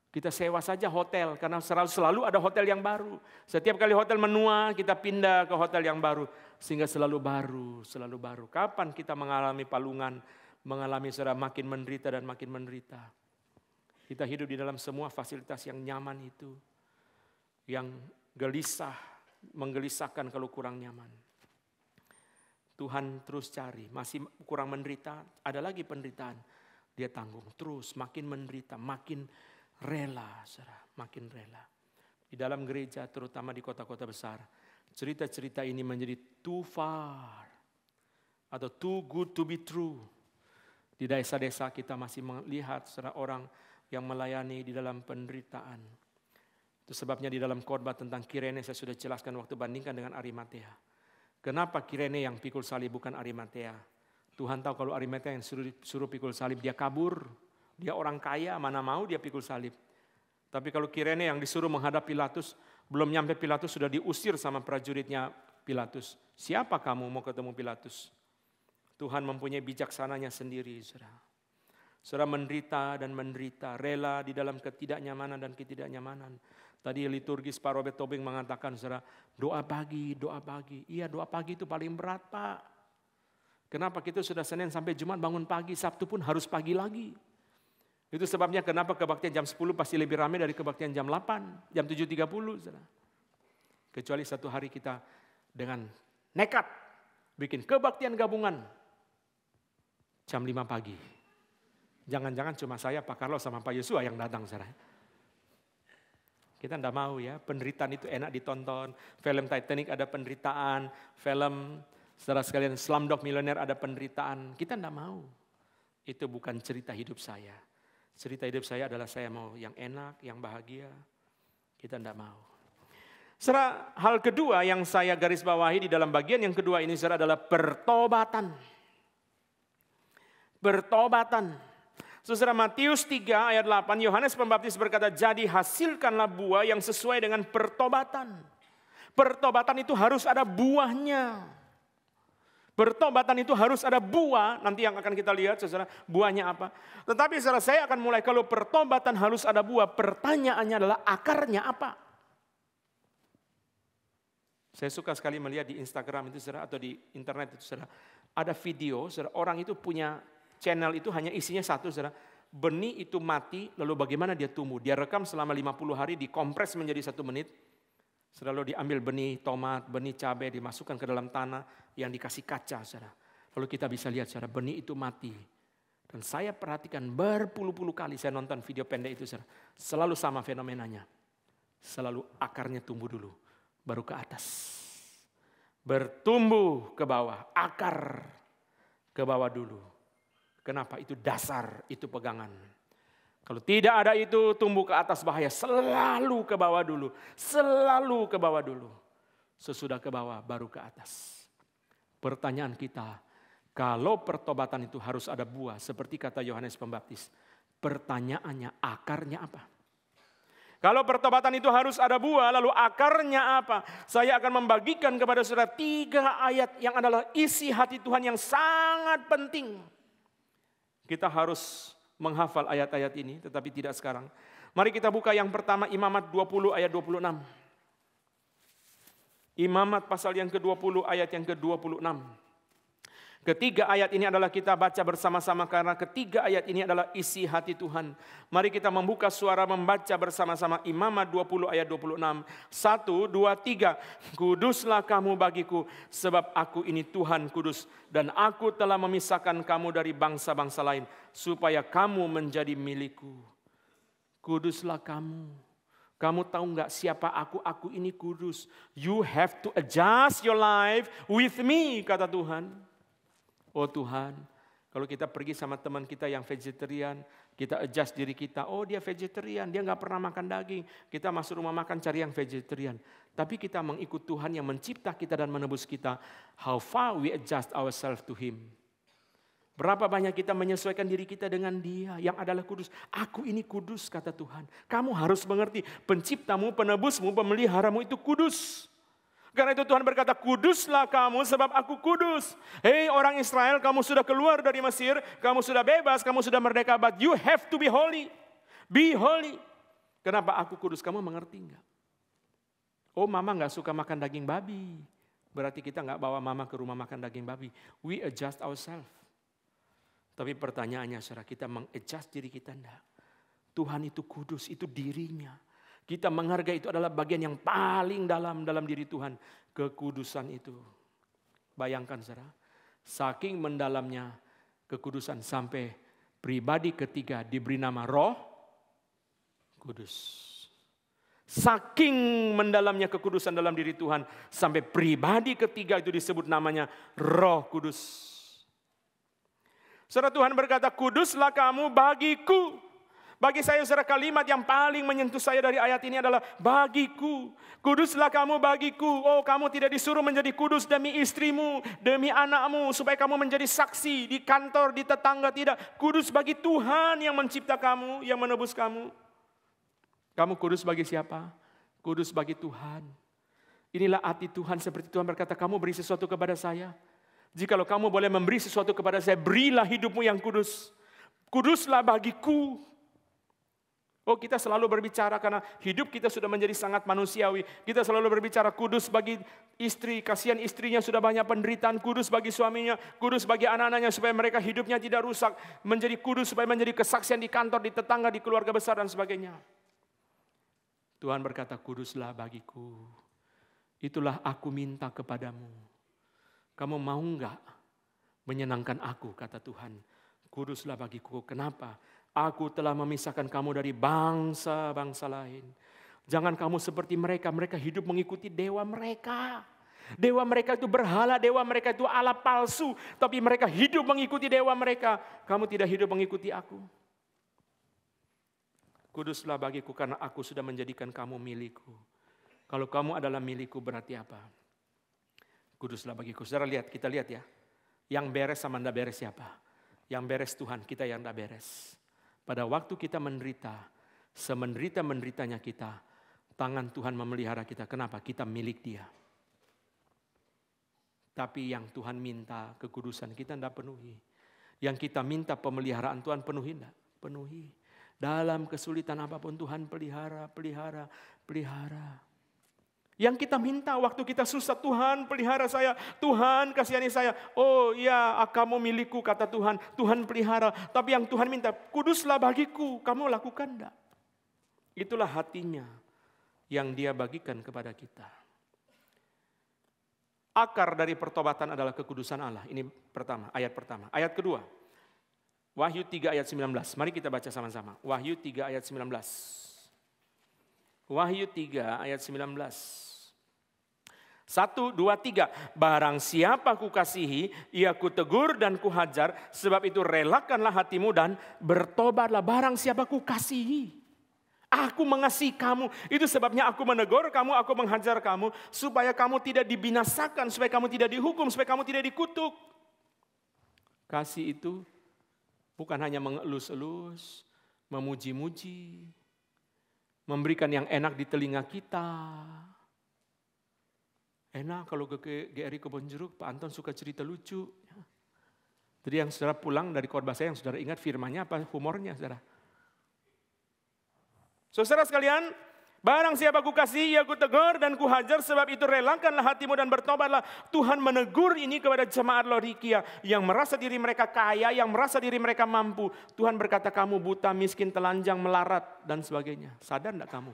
Kita sewa saja hotel, karena selalu ada hotel yang baru. Setiap kali hotel menua, kita pindah ke hotel yang baru. Sehingga selalu baru. Kapan kita mengalami palungan, mengalami saudara makin menderita dan makin menderita. Kita hidup di dalam semua fasilitas yang nyaman itu. Yang gelisah, menggelisahkan kalau kurang nyaman. Tuhan terus cari, masih kurang menderita, ada lagi penderitaan. Dia tanggung terus, makin menderita, makin rela, saudara, makin rela. Di dalam gereja, terutama di kota-kota besar, cerita-cerita ini menjadi too far atau too good to be true. Di desa-desa kita masih melihat saudara orang yang melayani di dalam penderitaan. Itu sebabnya di dalam khotbah tentang Kirene saya sudah jelaskan waktu bandingkan dengan Arimatea. Kenapa Kirene yang pikul salib bukan Arimatea? Tuhan tahu kalau Arimatea yang suruh pikul salib dia kabur. Dia orang kaya, mana mau dia pikul salib. Tapi kalau Kirene yang disuruh menghadap Pilatus, belum nyampe Pilatus sudah diusir sama prajuritnya Pilatus. Siapa kamu mau ketemu Pilatus? Tuhan mempunyai bijaksananya sendiri, saudara. Saudara menderita dan menderita, rela di dalam ketidaknyamanan dan ketidaknyamanan. Tadi liturgis Pak Robert Tobing mengatakan, saudara, doa pagi. Iya, doa pagi itu paling berat, Pak. Kenapa kita sudah Senin sampai Jumat bangun pagi, Sabtu pun harus pagi lagi. Itu sebabnya kenapa kebaktian jam 10 pasti lebih ramai dari kebaktian jam 8, jam 7.30. Saudara. Kecuali satu hari kita dengan nekat bikin kebaktian gabungan jam 5 pagi. Jangan-jangan cuma saya, Pak Carlos sama Pak Yosua yang datang, saudara. Kita tidak mau ya, penderitaan itu enak ditonton. Film Titanic ada penderitaan, film saudara sekalian Slumdog Millionaire ada penderitaan. Kita tidak mau. Itu bukan cerita hidup saya. Cerita hidup saya adalah saya mau yang enak, yang bahagia. Kita tidak mau. Saudara, hal kedua yang saya garis bawahi di dalam bagian yang kedua ini saudara adalah pertobatan. Pertobatan. Saudara, Matius 3 ayat 8, Yohanes Pembaptis berkata, jadi hasilkanlah buah yang sesuai dengan pertobatan. Pertobatan itu harus ada buahnya. Pertobatan itu harus ada buah, nanti yang akan kita lihat saudara, buahnya apa. Tetapi saudara, saya akan mulai kalau pertobatan harus ada buah, pertanyaannya adalah akarnya apa? Saya suka sekali melihat di Instagram itu saudara, atau di internet itu saudara, ada video saudara, orang itu punya channel itu hanya isinya satu, saudara. Benih itu mati, lalu bagaimana dia tumbuh. Dia rekam selama 50 hari, dikompres menjadi 1 menit. Lalu diambil benih tomat, benih cabai, dimasukkan ke dalam tanah yang dikasih kaca, saudara. Lalu kita bisa lihat, saudara, benih itu mati. Dan saya perhatikan berpuluh-puluh kali saya nonton video pendek itu, saudara. Selalu sama fenomenanya. Selalu akarnya tumbuh dulu, baru ke atas. Bertumbuh ke bawah, akar ke bawah dulu. Kenapa? Itu dasar, itu pegangan. Kalau tidak ada itu tumbuh ke atas bahaya. Selalu ke bawah dulu. Selalu ke bawah dulu. Sesudah ke bawah baru ke atas. Pertanyaan kita, kalau pertobatan itu harus ada buah. Seperti kata Yohanes Pembaptis. Pertanyaannya akarnya apa? Kalau pertobatan itu harus ada buah, lalu akarnya apa? Saya akan membagikan kepada saudara 3 ayat yang adalah isi hati Tuhan yang sangat penting. Kita harus menghafal ayat-ayat ini, tetapi tidak sekarang. Mari kita buka yang pertama, Imamat 20 ayat 26. Imamat pasal yang ke-20 ayat yang ke-26. Ketiga ayat ini adalah kita baca bersama-sama karena ketiga ayat ini adalah isi hati Tuhan. Mari kita membuka suara membaca bersama-sama Imamat 20 ayat 26. 1, 2, 3. Kuduslah kamu bagiku sebab aku ini Tuhan kudus. Dan aku telah memisahkan kamu dari bangsa-bangsa lain supaya kamu menjadi milikku. Kuduslah kamu. Kamu tahu nggak siapa aku? Aku ini kudus. You have to adjust your life with me, kata Tuhan. Oh Tuhan, kalau kita pergi sama teman kita yang vegetarian, kita adjust diri kita. Oh dia vegetarian, dia nggak pernah makan daging. Kita masuk rumah makan cari yang vegetarian. Tapi kita mengikut Tuhan yang mencipta kita dan menebus kita. How far we adjust ourselves to Him. Berapa banyak kita menyesuaikan diri kita dengan Dia yang adalah kudus. Aku ini kudus, kata Tuhan. Kamu harus mengerti, penciptamu, penebusmu, pemeliharamu itu kudus. Karena itu Tuhan berkata, kuduslah kamu sebab aku kudus. Hei orang Israel, kamu sudah keluar dari Mesir, kamu sudah bebas, kamu sudah merdeka, but you have to be holy. Be holy. Kenapa aku kudus? Kamu mengerti enggak? Oh mama enggak suka makan daging babi. Berarti kita enggak bawa mama ke rumah makan daging babi. We adjust ourselves. Tapi pertanyaannya saudara, kita mengadjust diri kita enggak? Tuhan itu kudus, itu dirinya. Kita menghargai itu adalah bagian yang paling dalam diri Tuhan. Kekudusan itu. Bayangkan saudara. Saking mendalamnya kekudusan sampai pribadi ketiga diberi nama Roh Kudus. Saking mendalamnya kekudusan dalam diri Tuhan. Sampai pribadi ketiga itu disebut namanya Roh Kudus. Saudara, Tuhan berkata, kuduslah kamu bagiku. Bagi saya saudara, kalimat yang paling menyentuh saya dari ayat ini adalah bagiku. Kuduslah kamu bagiku. Oh kamu tidak disuruh menjadi kudus demi istrimu, demi anakmu. Supaya kamu menjadi saksi di kantor, di tetangga. Tidak. Kudus bagi Tuhan yang mencipta kamu, yang menebus kamu. Kamu kudus bagi siapa? Kudus bagi Tuhan. Inilah hati Tuhan, seperti Tuhan berkata, kamu beri sesuatu kepada saya. Jikalau kamu boleh memberi sesuatu kepada saya, berilah hidupmu yang kudus. Kuduslah bagiku. Oh kita selalu berbicara karena hidup kita sudah menjadi sangat manusiawi. Kita selalu berbicara kudus bagi istri, kasihan istrinya sudah banyak penderitaan. Kudus bagi suaminya, kudus bagi anak-anaknya supaya mereka hidupnya tidak rusak. Menjadi kudus supaya menjadi kesaksian di kantor, di tetangga, di keluarga besar dan sebagainya. Tuhan berkata, kuduslah bagiku. Itulah aku minta kepadamu. Kamu mau enggak menyenangkan aku, kata Tuhan. Kuduslah bagiku. Kenapa? Aku telah memisahkan kamu dari bangsa-bangsa lain. Jangan kamu seperti mereka. Mereka hidup mengikuti dewa mereka. Dewa mereka itu berhala, dewa mereka itu Allah palsu. Tapi mereka hidup mengikuti dewa mereka. Kamu tidak hidup mengikuti aku. Kuduslah bagiku karena aku sudah menjadikan kamu milikku. Kalau kamu adalah milikku berarti apa? Kuduslah bagiku. Saudara lihat, kita lihat ya. Yang beres sama ndak beres siapa? Yang beres Tuhan, kita yang ndak beres. Pada waktu kita menderita, semenderita-menderitanya kita, tangan Tuhan memelihara kita. Kenapa? Kita milik Dia. Tapi yang Tuhan minta kekudusan kita tidak penuhi. Yang kita minta pemeliharaan Tuhan penuhi tidak? Penuhi. Dalam kesulitan apapun Tuhan pelihara. Yang kita minta waktu kita susah, Tuhan pelihara saya, Tuhan kasihani saya. Oh iya, kamu milikku kata Tuhan, Tuhan pelihara. Tapi yang Tuhan minta, kuduslah bagiku, kamu lakukan enggak? Itulah hatinya yang Dia bagikan kepada kita. Akar dari pertobatan adalah kekudusan Allah. Ini pertama, ayat pertama. Ayat kedua, Wahyu 3 ayat 19. Mari kita baca sama-sama. Wahyu 3 ayat 19. Wahyu 3 ayat 19. 1, 2, 3. Barang siapa kukasihi, ia kutegur dan kuhajar. Sebab itu relakanlah hatimu dan bertobatlah. Barang siapa kukasihi. Aku mengasihi kamu. Itu sebabnya aku menegur kamu, aku menghajar kamu. Supaya kamu tidak dibinasakan, supaya kamu tidak dihukum, supaya kamu tidak dikutuk. Kasih itu bukan hanya mengelus-elus, memuji-muji. memberikan yang enak di telinga kita. Enak kalau ke GRI Kebon Jeruk, Pak Anton suka cerita lucu. Jadi yang saudara pulang dari khotbah saya, yang saudara ingat firmannya apa, humornya saudara. Saudara sekalian, barang siapa ku kasih, ia ku tegur dan ku hajar, sebab itu relakanlah hatimu dan bertobatlah. Tuhan menegur ini kepada jemaat Laodikia yang merasa diri mereka kaya, yang merasa diri mereka mampu. Tuhan berkata, kamu buta, miskin, telanjang, melarat, dan sebagainya. Sadar enggak kamu?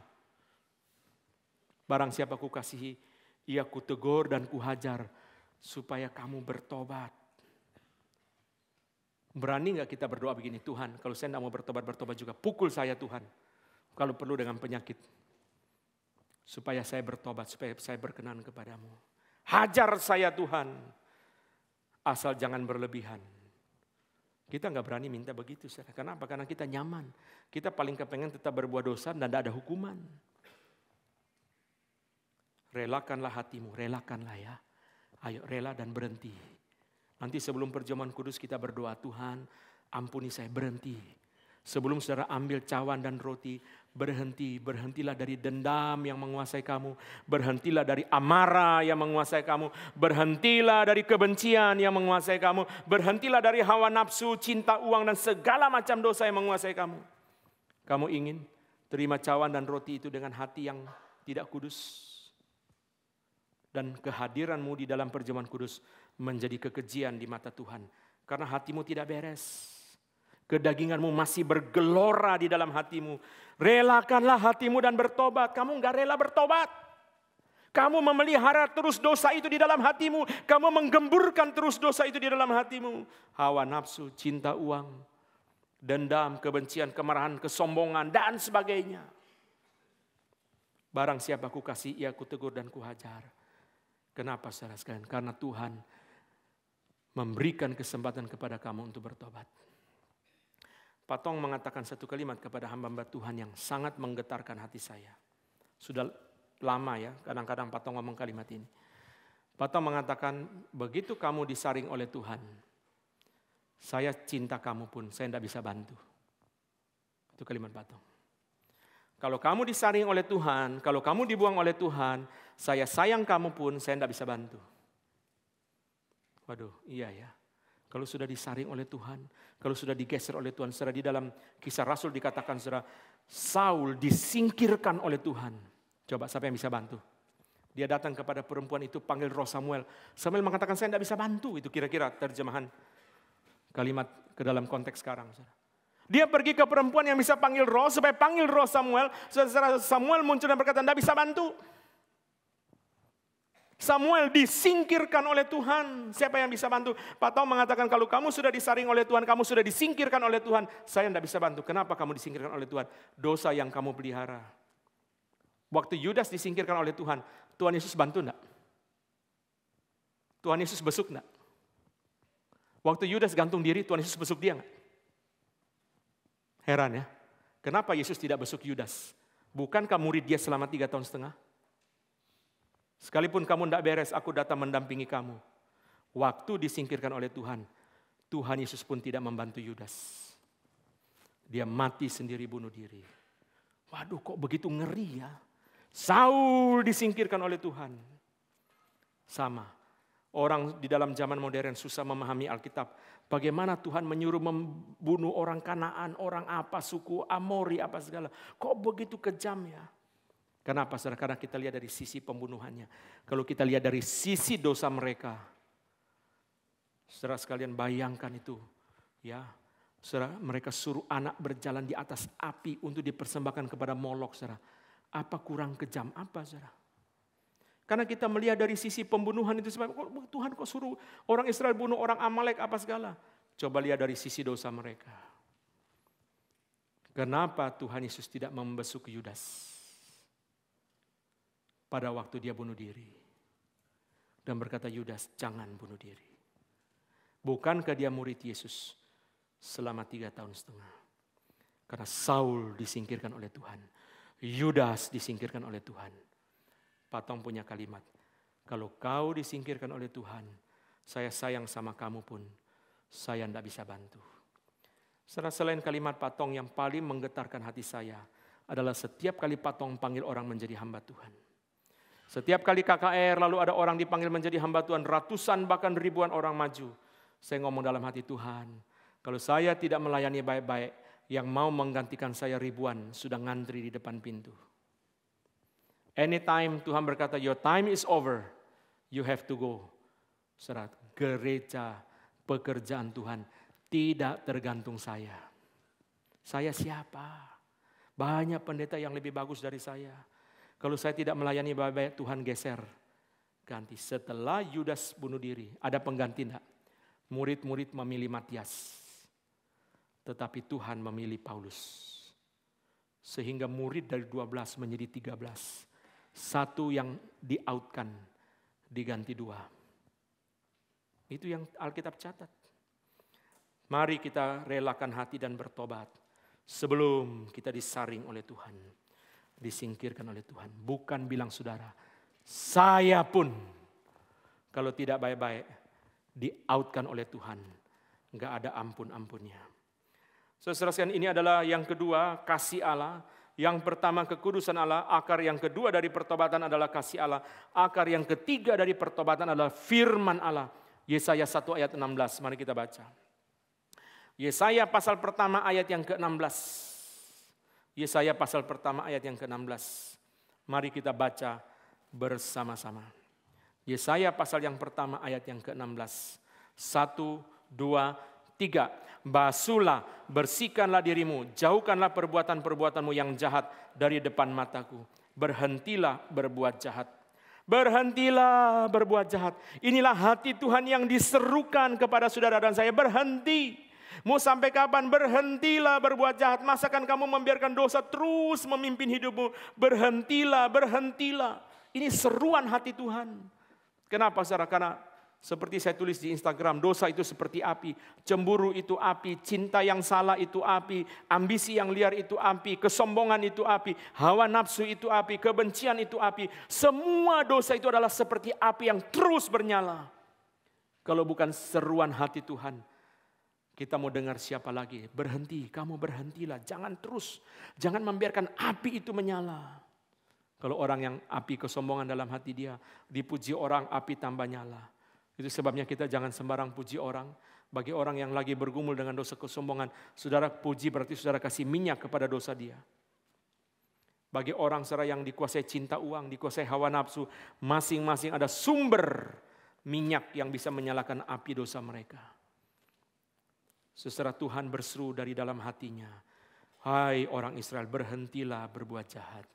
Barang siapa ku kasihi, ia ku tegur dan ku hajar, supaya kamu bertobat. Berani enggak kita berdoa begini, Tuhan, kalau saya enggak mau bertobat juga, pukul saya Tuhan. Kalau perlu dengan penyakit. Supaya saya bertobat, supaya saya berkenan kepadamu. Hajar saya Tuhan, asal jangan berlebihan. Kita enggak berani minta begitu. Kenapa? Karena kita nyaman. Kita paling kepengen tetap berbuat dosa dan tidak ada hukuman. Relakanlah hatimu, relakanlah ya. Ayo rela dan berhenti. Nanti sebelum perjamuan kudus kita berdoa, Tuhan ampuni saya, berhenti. Sebelum saudara ambil cawan dan roti, berhentilah dari dendam yang menguasai kamu. Berhentilah dari amarah yang menguasai kamu. Berhentilah dari kebencian yang menguasai kamu. Berhentilah dari hawa nafsu, cinta uang dan segala macam dosa yang menguasai kamu. Kamu ingin terima cawan dan roti itu dengan hati yang tidak kudus. Dan kehadiranmu di dalam perjamuan kudus menjadi kekejian di mata Tuhan. Karena hatimu tidak beres. Kedaginganmu masih bergelora di dalam hatimu. Relakanlah hatimu dan bertobat. Kamu enggak rela bertobat. Kamu memelihara terus dosa itu di dalam hatimu. Kamu menggemburkan terus dosa itu di dalam hatimu. Hawa nafsu, cinta uang, dendam, kebencian, kemarahan, kesombongan, dan sebagainya. Barang siapa ku kasih, ia ku tegur dan ku hajar. Kenapa saudara sekalian? Karena Tuhan memberikan kesempatan kepada kamu untuk bertobat. Pak Tong mengatakan satu kalimat kepada hamba-hamba Tuhan yang sangat menggetarkan hati saya. Sudah lama ya, kadang-kadang Pak Tong ngomong kalimat ini. Pak Tong mengatakan, begitu kamu disaring oleh Tuhan, saya cinta kamu pun, saya tidak bisa bantu. Itu kalimat Pak Tong. Kalau kamu disaring oleh Tuhan, kalau kamu dibuang oleh Tuhan, saya sayang kamu pun, saya tidak bisa bantu. Waduh, iya ya. Kalau sudah disaring oleh Tuhan, kalau sudah digeser oleh Tuhan, saudara, di dalam Kisah Rasul dikatakan, saudara, Saul disingkirkan oleh Tuhan. Coba siapa yang bisa bantu? Dia datang kepada perempuan itu, panggil roh Samuel. Samuel mengatakan, saya tidak bisa bantu. Itu kira-kira terjemahan kalimat ke dalam konteks sekarang, saudara. Dia pergi ke perempuan yang bisa panggil roh, supaya panggil roh Samuel. Samuel muncul dan berkata, tidak bisa bantu. Samuel disingkirkan oleh Tuhan. Siapa yang bisa bantu? Pak Tong mengatakan, kalau kamu sudah disaring oleh Tuhan, kamu sudah disingkirkan oleh Tuhan, saya tidak bisa bantu. Kenapa kamu disingkirkan oleh Tuhan? Dosa yang kamu pelihara. Waktu Yudas disingkirkan oleh Tuhan, Tuhan Yesus bantu enggak? Tuhan Yesus besuk enggak? Waktu Yudas gantung diri, Tuhan Yesus besuk dia enggak? Heran ya, kenapa Yesus tidak besuk Yudas? Bukankah murid dia selama 3,5 tahun? Sekalipun kamu tidak beres, aku datang mendampingi kamu. Waktu disingkirkan oleh Tuhan, Tuhan Yesus pun tidak membantu Yudas. Dia mati sendiri, bunuh diri. Waduh, kok begitu ngeri ya. Saul disingkirkan oleh Tuhan. Sama, orang di dalam zaman modern susah memahami Alkitab. Bagaimana Tuhan menyuruh membunuh orang Kanaan, orang apa, suku Amori, apa segala. Kok begitu kejam ya? Kenapa? Karena kita lihat dari sisi pembunuhannya. Kalau kita lihat dari sisi dosa mereka. Saudara sekalian bayangkan itu. Ya, saudara, mereka suruh anak berjalan di atas api untuk dipersembahkan kepada Molok. Saudara. Apa kurang kejam? Apa saudara? Karena kita melihat dari sisi pembunuhan itu, Tuhan kok suruh orang Israel bunuh orang Amalek apa segala. Coba lihat dari sisi dosa mereka. Kenapa Tuhan Yesus tidak membesuk Yudas pada waktu dia bunuh diri? Dan berkata, Yudas jangan bunuh diri. Bukankah dia murid Yesus selama 3,5 tahun? Karena Saul disingkirkan oleh Tuhan. Yudas disingkirkan oleh Tuhan. Patong punya kalimat, kalau kau disingkirkan oleh Tuhan, saya sayang sama kamu pun, saya tidak bisa bantu. Selain kalimat Patong yang paling menggetarkan hati saya, adalah setiap kali Patong panggil orang menjadi hamba Tuhan. Setiap kali KKR lalu ada orang dipanggil menjadi hamba Tuhan, ratusan bahkan ribuan orang maju. Saya ngomong dalam hati, Tuhan, kalau saya tidak melayani baik-baik, yang mau menggantikan saya ribuan sudah ngantri di depan pintu. Anytime Tuhan berkata, your time is over, you have to go. Saudara, gereja, pekerjaan Tuhan tidak tergantung saya. Saya siapa? Banyak pendeta yang lebih bagus dari saya. Kalau saya tidak melayani baik-baik, Tuhan geser. Ganti. Setelah Yudas bunuh diri, ada pengganti enggak? Murid-murid memilih Matias. Tetapi Tuhan memilih Paulus. Sehingga murid dari 12 menjadi 13. Satu yang di-outkan, diganti 2. Itu yang Alkitab catat. Mari kita relakan hati dan bertobat. Sebelum kita disaring oleh Tuhan. Disingkirkan oleh Tuhan. Bukan bilang saudara, saya pun kalau tidak baik-baik di-outkan oleh Tuhan. Enggak ada ampun-ampunnya. Saudara sekalian, ini adalah yang kedua, kasih Allah. Yang pertama kekudusan Allah, akar yang kedua dari pertobatan adalah kasih Allah. Akar yang ketiga dari pertobatan adalah firman Allah. Yesaya 1 ayat 16, mari kita baca. Yesaya pasal pertama ayat yang ke-16. Yesaya pasal pertama ayat yang ke-16. Mari kita baca bersama-sama. Yesaya pasal yang pertama ayat yang ke-16. 1, 2, 3. Basuhlah, bersihkanlah dirimu, jauhkanlah perbuatan-perbuatanmu yang jahat dari depan mataku. Berhentilah berbuat jahat. Berhentilah berbuat jahat. Inilah hati Tuhan yang diserukan kepada saudara dan saya. Berhenti. Mau sampai kapan? Berhentilah berbuat jahat. Masakan kamu membiarkan dosa terus memimpin hidupmu? Berhentilah, berhentilah. Ini seruan hati Tuhan. Kenapa saudara? Karena seperti saya tulis di Instagram, dosa itu seperti api. Cemburu itu api, cinta yang salah itu api, ambisi yang liar itu api, kesombongan itu api, hawa nafsu itu api, kebencian itu api. Semua dosa itu adalah seperti api yang terus bernyala. Kalau bukan seruan hati Tuhan, kita mau dengar siapa lagi? Berhenti, kamu berhentilah. Jangan terus, jangan membiarkan api itu menyala. Kalau orang yang api kesombongan dalam hati dia, dipuji orang, api tambah nyala. Itu sebabnya kita jangan sembarang puji orang. Bagi orang yang lagi bergumul dengan dosa kesombongan, saudara puji berarti saudara kasih minyak kepada dosa dia. Bagi orang saudara yang dikuasai cinta uang, dikuasai hawa nafsu, masing-masing ada sumber minyak yang bisa menyalakan api dosa mereka. Saudara, Tuhan berseru dari dalam hatinya, hai orang Israel, berhentilah berbuat jahat.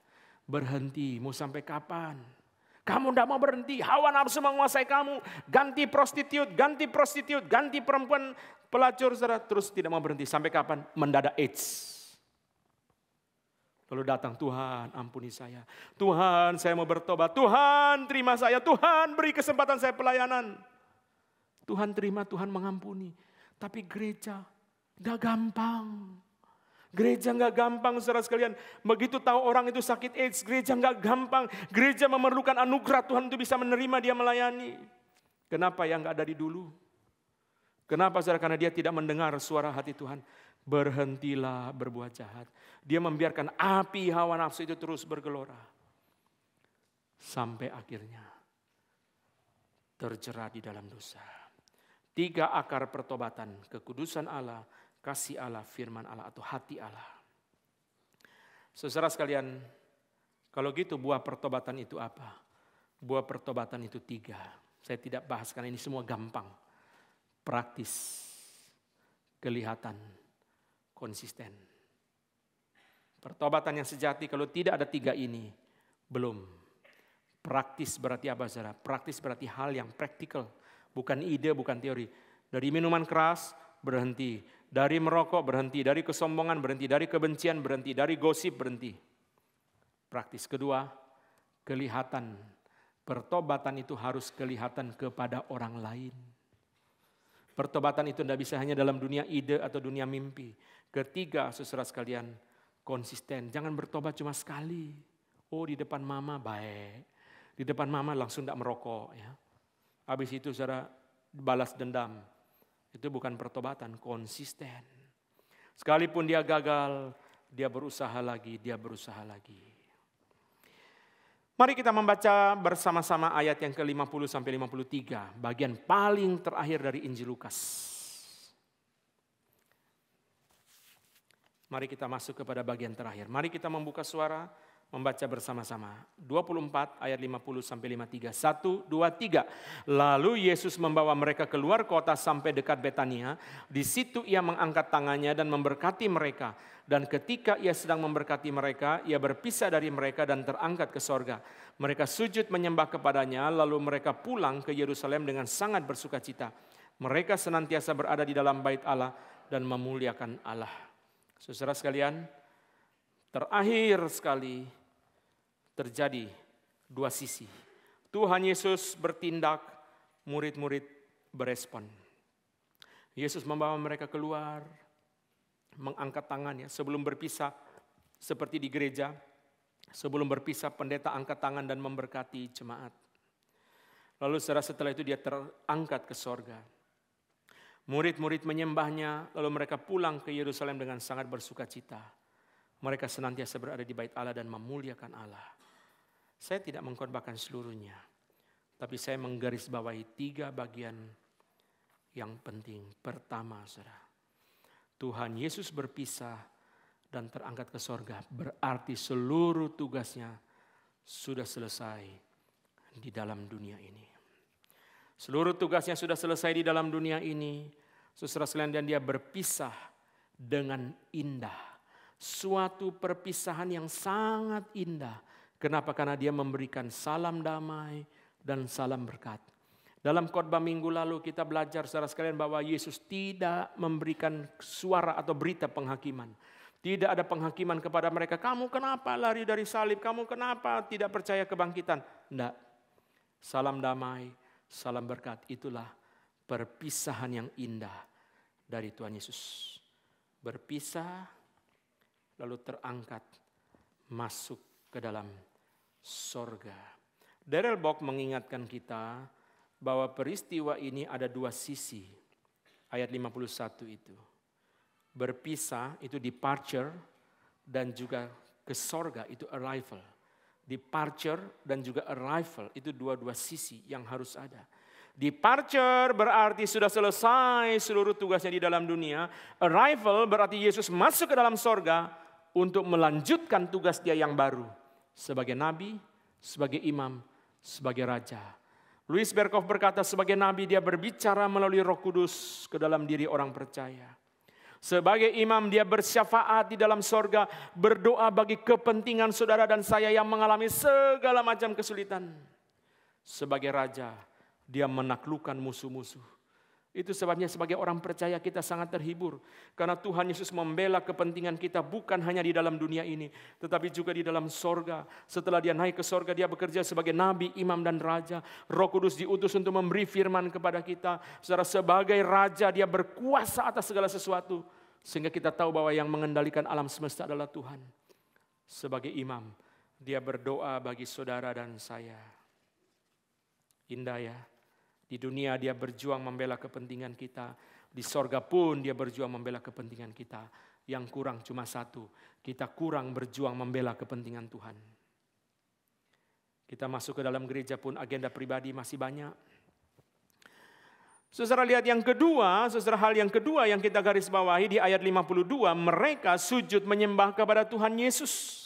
Berhenti, mau sampai kapan? Kamu tidak mau berhenti, hawa nafsu menguasai kamu. Ganti prostitut, ganti perempuan pelacur, saudara, terus tidak mau berhenti. Sampai kapan? Mendadak AIDS. Lalu datang, Tuhan ampuni saya. Tuhan saya mau bertobat. Tuhan terima saya. Tuhan beri kesempatan saya pelayanan. Tuhan terima, Tuhan mengampuni. Tapi gereja gak gampang. Gereja gak gampang saudara sekalian. Begitu tahu orang itu sakit AIDS, gereja gak gampang. Gereja memerlukan anugerah Tuhan untuk bisa menerima dia melayani. Kenapa yang gak dari dulu? Kenapa saudara? Karena dia tidak mendengar suara hati Tuhan. Berhentilah berbuat jahat. Dia membiarkan api hawa nafsu itu terus bergelora. Sampai akhirnya terjerat di dalam dosa. 3 akar pertobatan, kekudusan Allah, kasih Allah, firman Allah atau hati Allah. Saudara sekalian, kalau gitu buah pertobatan itu apa? Buah pertobatan itu 3. Saya tidak bahas karena ini semua gampang. Praktis, kelihatan, konsisten. Pertobatan yang sejati kalau tidak ada 3 ini, belum. Praktis berarti apa saudara? Praktis berarti hal yang praktikal. Bukan ide, bukan teori. Dari minuman keras, berhenti. Dari merokok, berhenti. Dari kesombongan, berhenti. Dari kebencian, berhenti. Dari gosip, berhenti. Praktis. Kedua, kelihatan. Pertobatan itu harus kelihatan kepada orang lain. Pertobatan itu tidak bisa hanya dalam dunia ide atau dunia mimpi. Ketiga, saudara sekalian, konsisten. Jangan bertobat cuma sekali. Oh, di depan mama baik. Di depan mama langsung tidak merokok, ya. Habis itu saudara balas dendam. Itu bukan pertobatan, konsisten. Sekalipun dia gagal, dia berusaha lagi, dia berusaha lagi. Mari kita membaca bersama-sama ayat yang ke-50 sampai 53, bagian paling terakhir dari Injil Lukas. Mari kita masuk kepada bagian terakhir. Mari kita membuka suara, membaca bersama-sama. 24 ayat 50 sampai 53. 1, 2, 3. Lalu Yesus membawa mereka keluar kota sampai dekat Betania. Di situ ia mengangkat tangannya dan memberkati mereka. Dan ketika ia sedang memberkati mereka, ia berpisah dari mereka dan terangkat ke sorga. Mereka sujud menyembah kepadanya, lalu mereka pulang ke Yerusalem dengan sangat bersukacita. Mereka senantiasa berada di dalam bait Allah dan memuliakan Allah. Saudara sekalian, terakhir sekali terjadi dua sisi. Tuhan Yesus bertindak, murid-murid berespon. Yesus membawa mereka keluar, mengangkat tangannya sebelum berpisah seperti di gereja. Sebelum berpisah pendeta angkat tangan dan memberkati jemaat. Lalu setelah itu dia terangkat ke sorga. Murid-murid menyembahnya, lalu mereka pulang ke Yerusalem dengan sangat bersukacita. Mereka senantiasa berada di bait Allah dan memuliakan Allah. Saya tidak mengkhotbahkan seluruhnya, tapi saya menggarisbawahi 3 bagian yang penting. Pertama, saudara, Tuhan Yesus berpisah dan terangkat ke sorga, berarti seluruh tugasnya sudah selesai di dalam dunia ini. Seluruh tugasnya sudah selesai di dalam dunia ini. Saudara sekalian, dan dia berpisah dengan indah. Suatu perpisahan yang sangat indah. Kenapa? Karena dia memberikan salam damai dan salam berkat. Dalam khotbah minggu lalu kita belajar saudara sekalian bahwa Yesus tidak memberikan suara atau berita penghakiman. Tidak ada penghakiman kepada mereka. Kamu kenapa lari dari salib? Kamu kenapa tidak percaya kebangkitan? Tidak. Salam damai, salam berkat. Itulah perpisahan yang indah dari Tuhan Yesus. Berpisah, lalu terangkat, masuk ke dalam sorga. Darrell Bock mengingatkan kita bahwa peristiwa ini ada 2 sisi. Ayat 51 itu. Berpisah itu departure dan juga ke sorga itu arrival. Departure dan juga arrival itu 2 sisi yang harus ada. Departure berarti sudah selesai seluruh tugasnya di dalam dunia. Arrival berarti Yesus masuk ke dalam sorga untuk melanjutkan tugas dia yang baru. Sebagai nabi, sebagai imam, sebagai raja. Louis Berkhof berkata sebagai nabi dia berbicara melalui Roh Kudus ke dalam diri orang percaya. Sebagai imam dia bersyafaat di dalam sorga, berdoa bagi kepentingan saudara dan saya yang mengalami segala macam kesulitan. Sebagai raja dia menaklukkan musuh-musuh. Itu sebabnya sebagai orang percaya kita sangat terhibur. Karena Tuhan Yesus membela kepentingan kita bukan hanya di dalam dunia ini. Tetapi juga di dalam sorga. Setelah dia naik ke sorga dia bekerja sebagai nabi, imam dan raja. Roh Kudus diutus untuk memberi firman kepada kita. Sebagai raja dia berkuasa atas segala sesuatu. Sehingga kita tahu bahwa yang mengendalikan alam semesta adalah Tuhan. Sebagai imam dia berdoa bagi saudara dan saya. Indah ya. Di dunia dia berjuang membela kepentingan kita. Di sorga pun dia berjuang membela kepentingan kita. Yang kurang cuma satu. Kita kurang berjuang membela kepentingan Tuhan. Kita masuk ke dalam gereja pun agenda pribadi masih banyak. Saudara lihat yang kedua, hal yang kedua yang kita garis bawahi di ayat 52. Mereka sujud menyembah kepada Tuhan Yesus.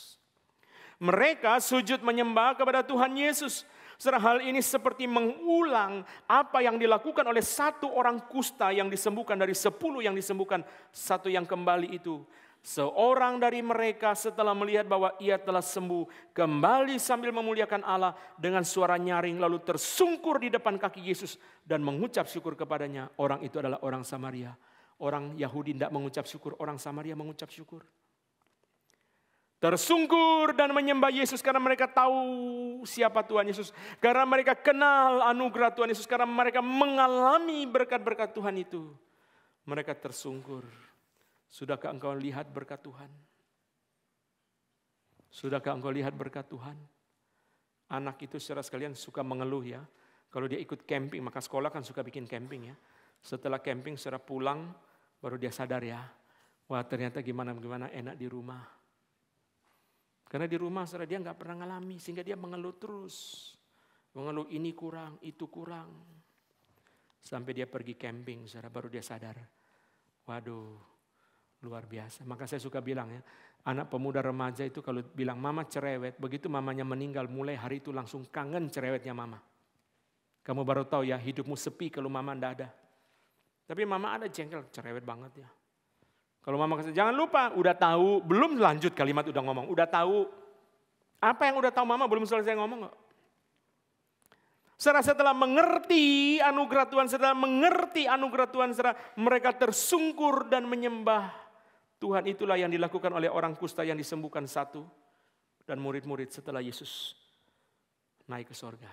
Mereka sujud menyembah kepada Tuhan Yesus. Hal ini seperti mengulang apa yang dilakukan oleh 1 orang kusta yang disembuhkan dari 10 yang disembuhkan. 1 yang kembali itu. Seorang dari mereka setelah melihat bahwa ia telah sembuh, kembali sambil memuliakan Allah dengan suara nyaring lalu tersungkur di depan kaki Yesus dan mengucap syukur kepadanya. Orang itu adalah orang Samaria. Orang Yahudi tidak mengucap syukur, orang Samaria mengucap syukur. Tersungkur dan menyembah Yesus karena mereka tahu siapa Tuhan Yesus. Karena mereka kenal anugerah Tuhan Yesus. Karena mereka mengalami berkat-berkat Tuhan itu. Mereka tersungkur. Sudahkah engkau lihat berkat Tuhan? Sudahkah engkau lihat berkat Tuhan? Anak itu saudara sekalian suka mengeluh ya. Kalau dia ikut camping, maka sekolah kan suka bikin camping ya. Setelah camping saudara pulang, baru dia sadar ya. Wah ternyata gimana enak di rumah. Karena di rumah saudara dia nggak pernah ngalami sehingga dia mengeluh terus. Mengeluh ini kurang, itu kurang. Sampai dia pergi camping saudara baru dia sadar. Waduh luar biasa. Maka saya suka bilang ya, anak pemuda remaja itu kalau bilang mama cerewet, begitu mamanya meninggal mulai hari itu langsung kangen cerewetnya mama. Kamu baru tahu ya hidupmu sepi kalau mama enggak ada. Tapi mama ada jengkel, cerewet banget ya. Kalau mama kasih, jangan lupa, udah tahu, belum lanjut kalimat udah ngomong, udah tahu. Apa yang udah tahu mama belum selesai ngomong kok. Setelah mengerti anugerah Tuhan, mereka tersungkur dan menyembah Tuhan. Itulah yang dilakukan oleh orang kusta yang disembuhkan satu. Dan murid-murid setelah Yesus naik ke sorga.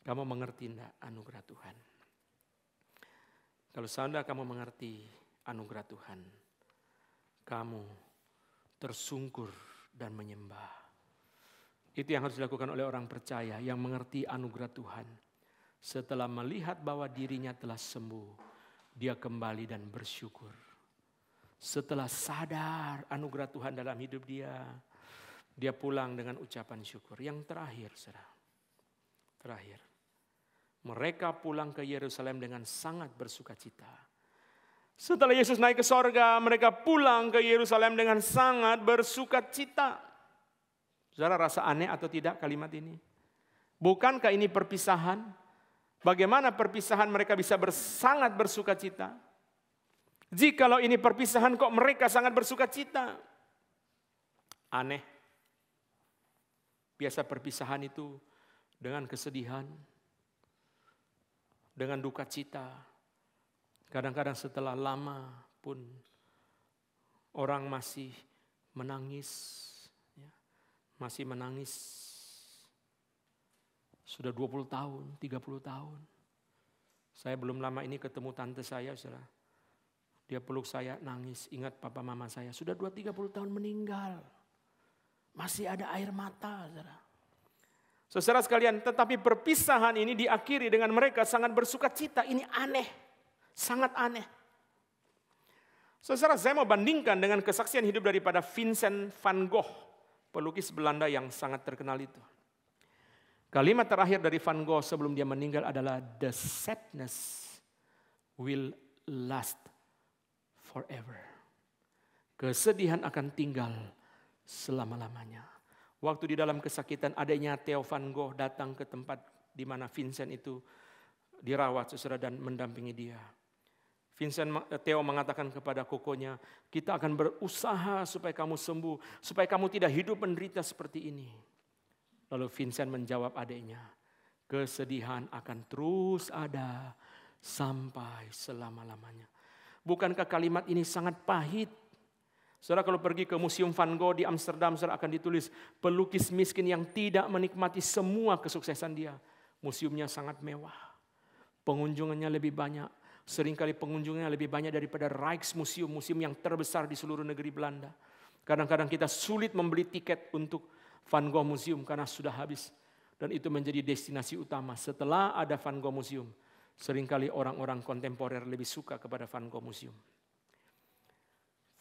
Kamu mengerti enggak anugerah Tuhan? Kalau saudara kamu mengerti anugerah Tuhan, kamu tersungkur dan menyembah. Itu yang harus dilakukan oleh orang percaya yang mengerti anugerah Tuhan. Setelah melihat bahwa dirinya telah sembuh, dia kembali dan bersyukur. Setelah sadar anugerah Tuhan dalam hidup dia pulang dengan ucapan syukur. Yang terakhir, saudara. Terakhir. Mereka pulang ke Yerusalem dengan sangat bersukacita. Setelah Yesus naik ke sorga, mereka pulang ke Yerusalem dengan sangat bersukacita. Saudara rasa aneh atau tidak kalimat ini? Bukankah ini perpisahan? Bagaimana perpisahan mereka bisa sangat bersukacita? Jikalau ini perpisahan kok mereka sangat bersukacita? Aneh. Biasa perpisahan itu dengan kesedihan, dengan duka cita. Kadang-kadang setelah lama pun orang masih menangis. Masih menangis. Sudah 20 tahun, 30 tahun. Saya belum lama ini ketemu tante saya, saudara. Dia peluk saya, nangis, ingat papa mama saya. Sudah 20-30 tahun meninggal. Masih ada air mata, saudara. Saudara sekalian, tetapi perpisahan ini diakhiri dengan mereka sangat bersukacita. Ini aneh, sangat aneh. Saudara, saya mau bandingkan dengan kesaksian hidup daripada Vincent van Gogh. Pelukis Belanda yang sangat terkenal itu. Kalimat terakhir dari Van Gogh sebelum dia meninggal adalah the sadness will last forever. Kesedihan akan tinggal selama-lamanya. Waktu di dalam kesakitan adanya Theo Van Gogh datang ke tempat di mana Vincent itu dirawat saudara dan mendampingi dia. Theo mengatakan kepada kokonya, kita akan berusaha supaya kamu sembuh, supaya kamu tidak hidup menderita seperti ini. Lalu Vincent menjawab adiknya, kesedihan akan terus ada sampai selama-lamanya. Bukankah kalimat ini sangat pahit? Saudara kalau pergi ke Museum Van Gogh di Amsterdam, saudara akan ditulis pelukis miskin yang tidak menikmati semua kesuksesan dia. Museumnya sangat mewah, pengunjungannya lebih banyak. Seringkali pengunjungnya lebih banyak daripada Rijksmuseum, museum yang terbesar di seluruh negeri Belanda. Kadang-kadang kita sulit membeli tiket untuk Van Gogh Museum karena sudah habis. Dan itu menjadi destinasi utama. Setelah ada Van Gogh Museum, seringkali orang-orang kontemporer lebih suka kepada Van Gogh Museum.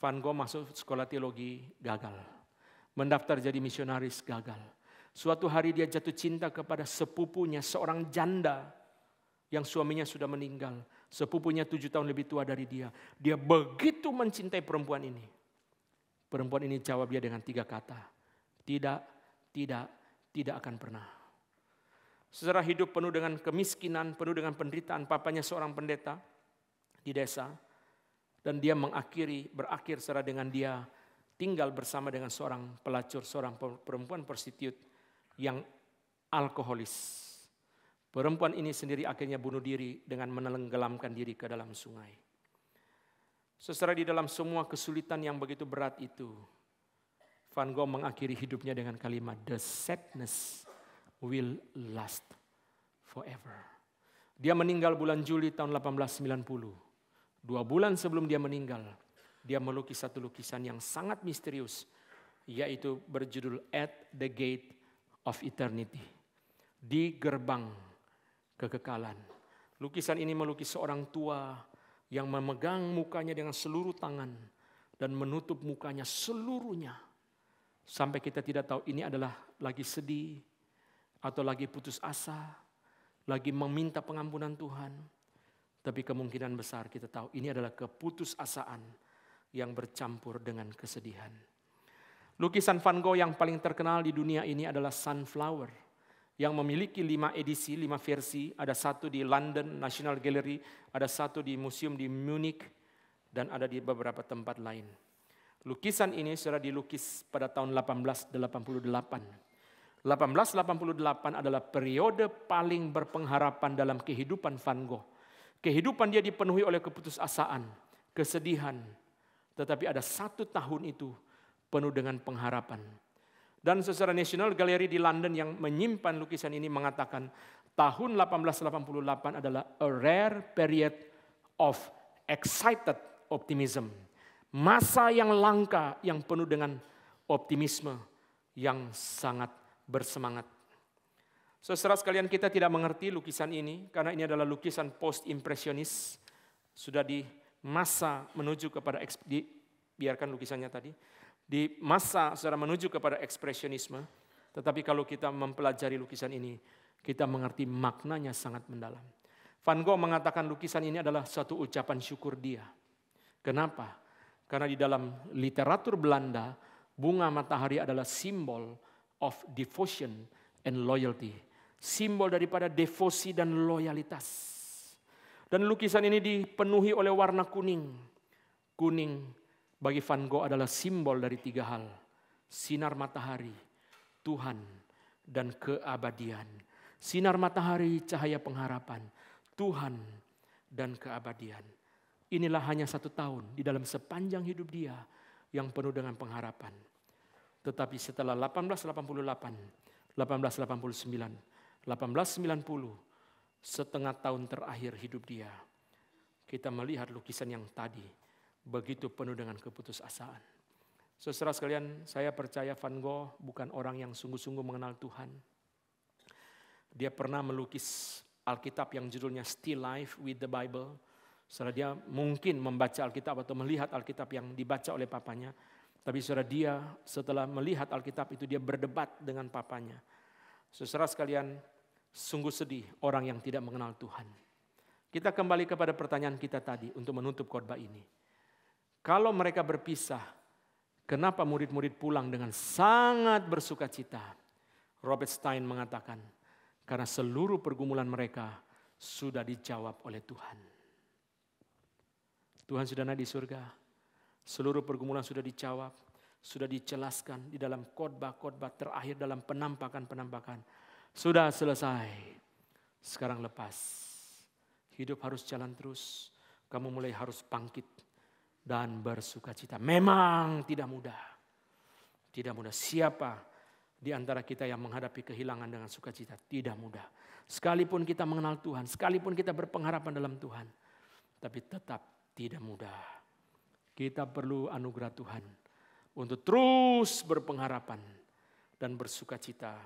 Van Gogh masuk sekolah teologi, gagal. Mendaftar jadi misionaris, gagal. Suatu hari dia jatuh cinta kepada sepupunya, seorang janda yang suaminya sudah meninggal. Sepupunya 7 tahun lebih tua dari dia. Dia begitu mencintai perempuan ini. Perempuan ini jawab dia dengan 3 kata. Tidak akan pernah. Saudara hidup penuh dengan kemiskinan, penuh dengan penderitaan. Papanya seorang pendeta di desa. Dan dia berakhir secara dengan dia tinggal bersama dengan seorang pelacur, seorang perempuan prostitut yang alkoholis. Perempuan ini sendiri akhirnya bunuh diri dengan menenggelamkan diri ke dalam sungai. Saudara di dalam semua kesulitan yang begitu berat itu, Van Gogh mengakhiri hidupnya dengan kalimat, the sadness will last forever. Dia meninggal bulan Juli tahun 1890. 2 bulan sebelum dia meninggal, dia melukis satu lukisan yang sangat misterius, yaitu berjudul At the Gate of Eternity. Di gerbang kekekalan. Lukisan ini melukis seorang tua yang memegang mukanya dengan seluruh tangan dan menutup mukanya seluruhnya. Sampai kita tidak tahu ini adalah lagi sedih atau lagi putus asa, lagi meminta pengampunan Tuhan. Tapi kemungkinan besar kita tahu ini adalah keputusasaan yang bercampur dengan kesedihan. Lukisan Van Gogh yang paling terkenal di dunia ini adalah Sunflower, yang memiliki 5 edisi, 5 versi. Ada satu di London National Gallery, ada satu di museum di Munich, dan ada di beberapa tempat lain. Lukisan ini sudah dilukis pada tahun 1888. 1888 adalah periode paling berpengharapan dalam kehidupan Van Gogh. Kehidupan dia dipenuhi oleh keputusasaan, kesedihan. Tetapi ada 1 tahun itu penuh dengan pengharapan. Dan saudara, National Gallery di London yang menyimpan lukisan ini mengatakan tahun 1888 adalah a rare period of excited optimism. Masa yang langka yang penuh dengan optimisme yang sangat bersemangat. Saudara sekalian, kita tidak mengerti lukisan ini karena ini adalah lukisan post-impresionis. Sudah di masa menuju kepada, biarkan lukisannya tadi. Di masa saudara menuju kepada ekspresionisme, tetapi kalau kita mempelajari lukisan ini, kita mengerti maknanya sangat mendalam. Van Gogh mengatakan lukisan ini adalah suatu ucapan syukur dia. Kenapa? Karena di dalam literatur Belanda, bunga matahari adalah simbol of devotion and loyalty. Simbol daripada devosi dan loyalitas. Dan lukisan ini dipenuhi oleh warna kuning. Kuning bagi Van Gogh adalah simbol dari 3 hal. Sinar matahari, Tuhan, dan keabadian. Sinar matahari, cahaya pengharapan, Tuhan, dan keabadian. Inilah hanya 1 tahun di dalam sepanjang hidup dia yang penuh dengan pengharapan. Tetapi setelah 1888, 1889, 1890, setengah tahun terakhir hidup dia, kita melihat lukisan yang tadi begitu penuh dengan keputusasaan. Saudara sekalian, saya percaya Van Gogh bukan orang yang sungguh-sungguh mengenal Tuhan. Dia pernah melukis Alkitab yang judulnya Still Life with the Bible. Saudara, dia mungkin membaca Alkitab atau melihat Alkitab yang dibaca oleh papanya. Tapi saudara, dia setelah melihat Alkitab itu dia berdebat dengan papanya. Saudara sekalian, sungguh sedih orang yang tidak mengenal Tuhan. Kita kembali kepada pertanyaan kita tadi untuk menutup khotbah ini. Kalau mereka berpisah, kenapa murid-murid pulang dengan sangat bersuka cita? Robert Stein mengatakan, karena seluruh pergumulan mereka sudah dijawab oleh Tuhan. Tuhan sudah ada di surga. Seluruh pergumulan sudah dijawab, sudah dijelaskan di dalam khotbah-khotbah terakhir, dalam penampakan-penampakan. Sudah selesai. Sekarang lepas. Hidup harus jalan terus. Kamu mulai harus bangkit dan bersukacita. Memang tidak mudah. Tidak mudah. Siapa di antara kita yang menghadapi kehilangan dengan sukacita? Tidak mudah. Sekalipun kita mengenal Tuhan, sekalipun kita berpengharapan dalam Tuhan, tapi tetap tidak mudah. Kita perlu anugerah Tuhan untuk terus berpengharapan dan bersukacita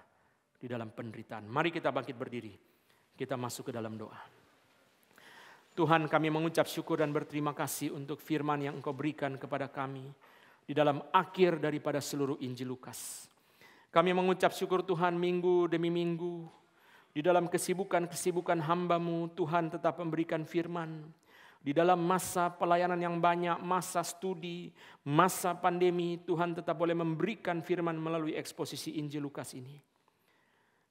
di dalam penderitaan. Mari kita bangkit berdiri. Kita masuk ke dalam doa. Tuhan, kami mengucap syukur dan berterima kasih untuk firman yang Engkau berikan kepada kami di dalam akhir daripada seluruh Injil Lukas. Kami mengucap syukur Tuhan, minggu demi minggu di dalam kesibukan-kesibukan hamba-Mu, Tuhan tetap memberikan firman. Di dalam masa pelayanan yang banyak, masa studi, masa pandemi, Tuhan tetap boleh memberikan firman melalui eksposisi Injil Lukas ini.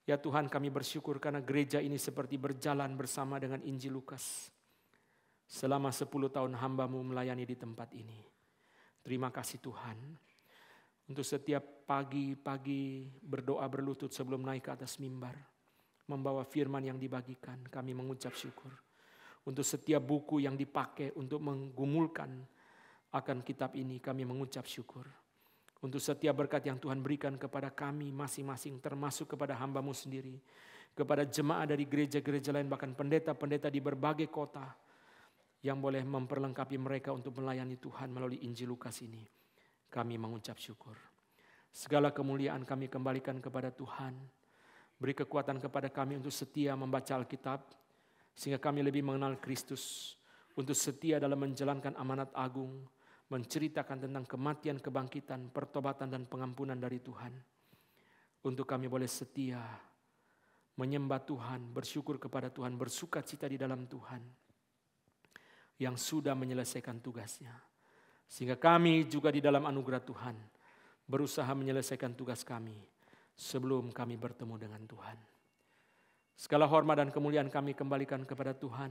Ya Tuhan, kami bersyukur karena gereja ini seperti berjalan bersama dengan Injil Lukas. Selama 10 tahun hamba-Mu melayani di tempat ini. Terima kasih Tuhan. Untuk setiap pagi-pagi berdoa berlutut sebelum naik ke atas mimbar. Membawa firman yang dibagikan, kami mengucap syukur. Untuk setiap buku yang dipakai untuk menggumulkan akan kitab ini, kami mengucap syukur. Untuk setiap berkat yang Tuhan berikan kepada kami masing-masing, termasuk kepada hamba-Mu sendiri. Kepada jemaat dari gereja-gereja lain, bahkan pendeta-pendeta di berbagai kota. Yang boleh memperlengkapi mereka untuk melayani Tuhan melalui Injil Lukas ini. Kami mengucap syukur. Segala kemuliaan kami kembalikan kepada Tuhan. Beri kekuatan kepada kami untuk setia membaca Alkitab. Sehingga kami lebih mengenal Kristus. untuk setia dalam menjalankan amanat agung, menceritakan tentang kematian, kebangkitan, pertobatan dan pengampunan dari Tuhan. Untuk kami boleh setia, menyembah Tuhan, bersyukur kepada Tuhan, bersuka cita di dalam Tuhan yang sudah menyelesaikan tugasnya. Sehingga kami juga di dalam anugerah Tuhan berusaha menyelesaikan tugas kami sebelum kami bertemu dengan Tuhan. Segala hormat dan kemuliaan kami kembalikan kepada Tuhan,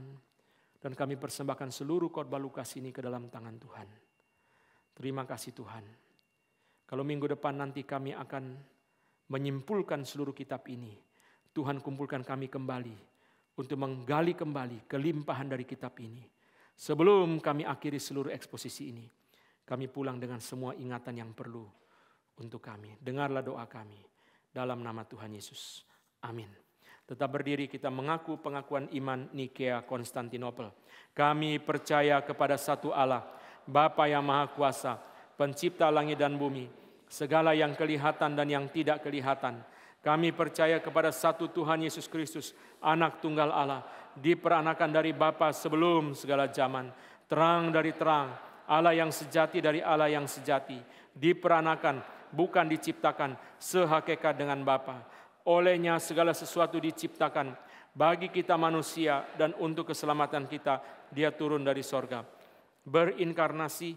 dan kami persembahkan seluruh khotbah Lukas ini ke dalam tangan Tuhan. Terima kasih Tuhan. Kalau minggu depan nanti kami akan menyimpulkan seluruh kitab ini, Tuhan kumpulkan kami kembali untuk menggali kembali kelimpahan dari kitab ini. Sebelum kami akhiri seluruh eksposisi ini, kami pulang dengan semua ingatan yang perlu untuk kami. Dengarlah doa kami dalam nama Tuhan Yesus. Amin. Tetap berdiri, kita mengaku pengakuan iman Nikea Konstantinopel. Kami percaya kepada satu Allah, Bapa yang Maha Kuasa, Pencipta langit dan bumi, segala yang kelihatan dan yang tidak kelihatan. Kami percaya kepada satu Tuhan Yesus Kristus, Anak Tunggal Allah, diperanakan dari Bapa sebelum segala zaman, terang dari terang, Allah yang sejati dari Allah yang sejati, diperanakan, bukan diciptakan, sehakikat dengan Bapa. Olehnya segala sesuatu diciptakan, bagi kita manusia dan untuk keselamatan kita, Dia turun dari sorga, berinkarnasi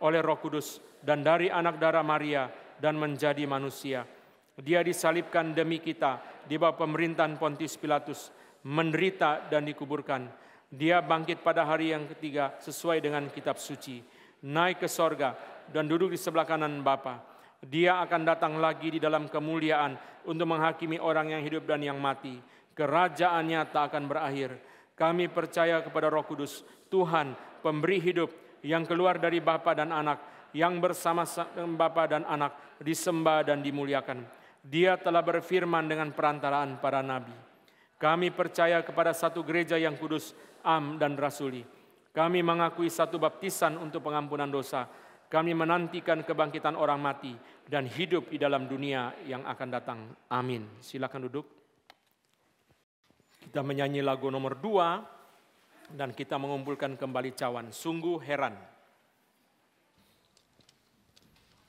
oleh Roh Kudus dan dari anak darah Maria dan menjadi manusia. Dia disalibkan demi kita di bawah pemerintahan Pontius Pilatus, menderita dan dikuburkan. Dia bangkit pada hari yang ketiga sesuai dengan kitab suci, naik ke sorga dan duduk di sebelah kanan Bapa. Dia akan datang lagi di dalam kemuliaan untuk menghakimi orang yang hidup dan yang mati. Kerajaannya tak akan berakhir. Kami percaya kepada Roh Kudus, Tuhan pemberi hidup yang keluar dari Bapa dan Anak, yang bersama Bapa dan Anak disembah dan dimuliakan. Dia telah berfirman dengan perantaraan para nabi. Kami percaya kepada satu gereja yang kudus, am dan rasuli. Kami mengakui satu baptisan untuk pengampunan dosa. Kami menantikan kebangkitan orang mati dan hidup di dalam dunia yang akan datang. Amin. Silakan duduk. Kita menyanyi lagu nomor 2 dan kita mengumpulkan kembali cawan. Sungguh heran.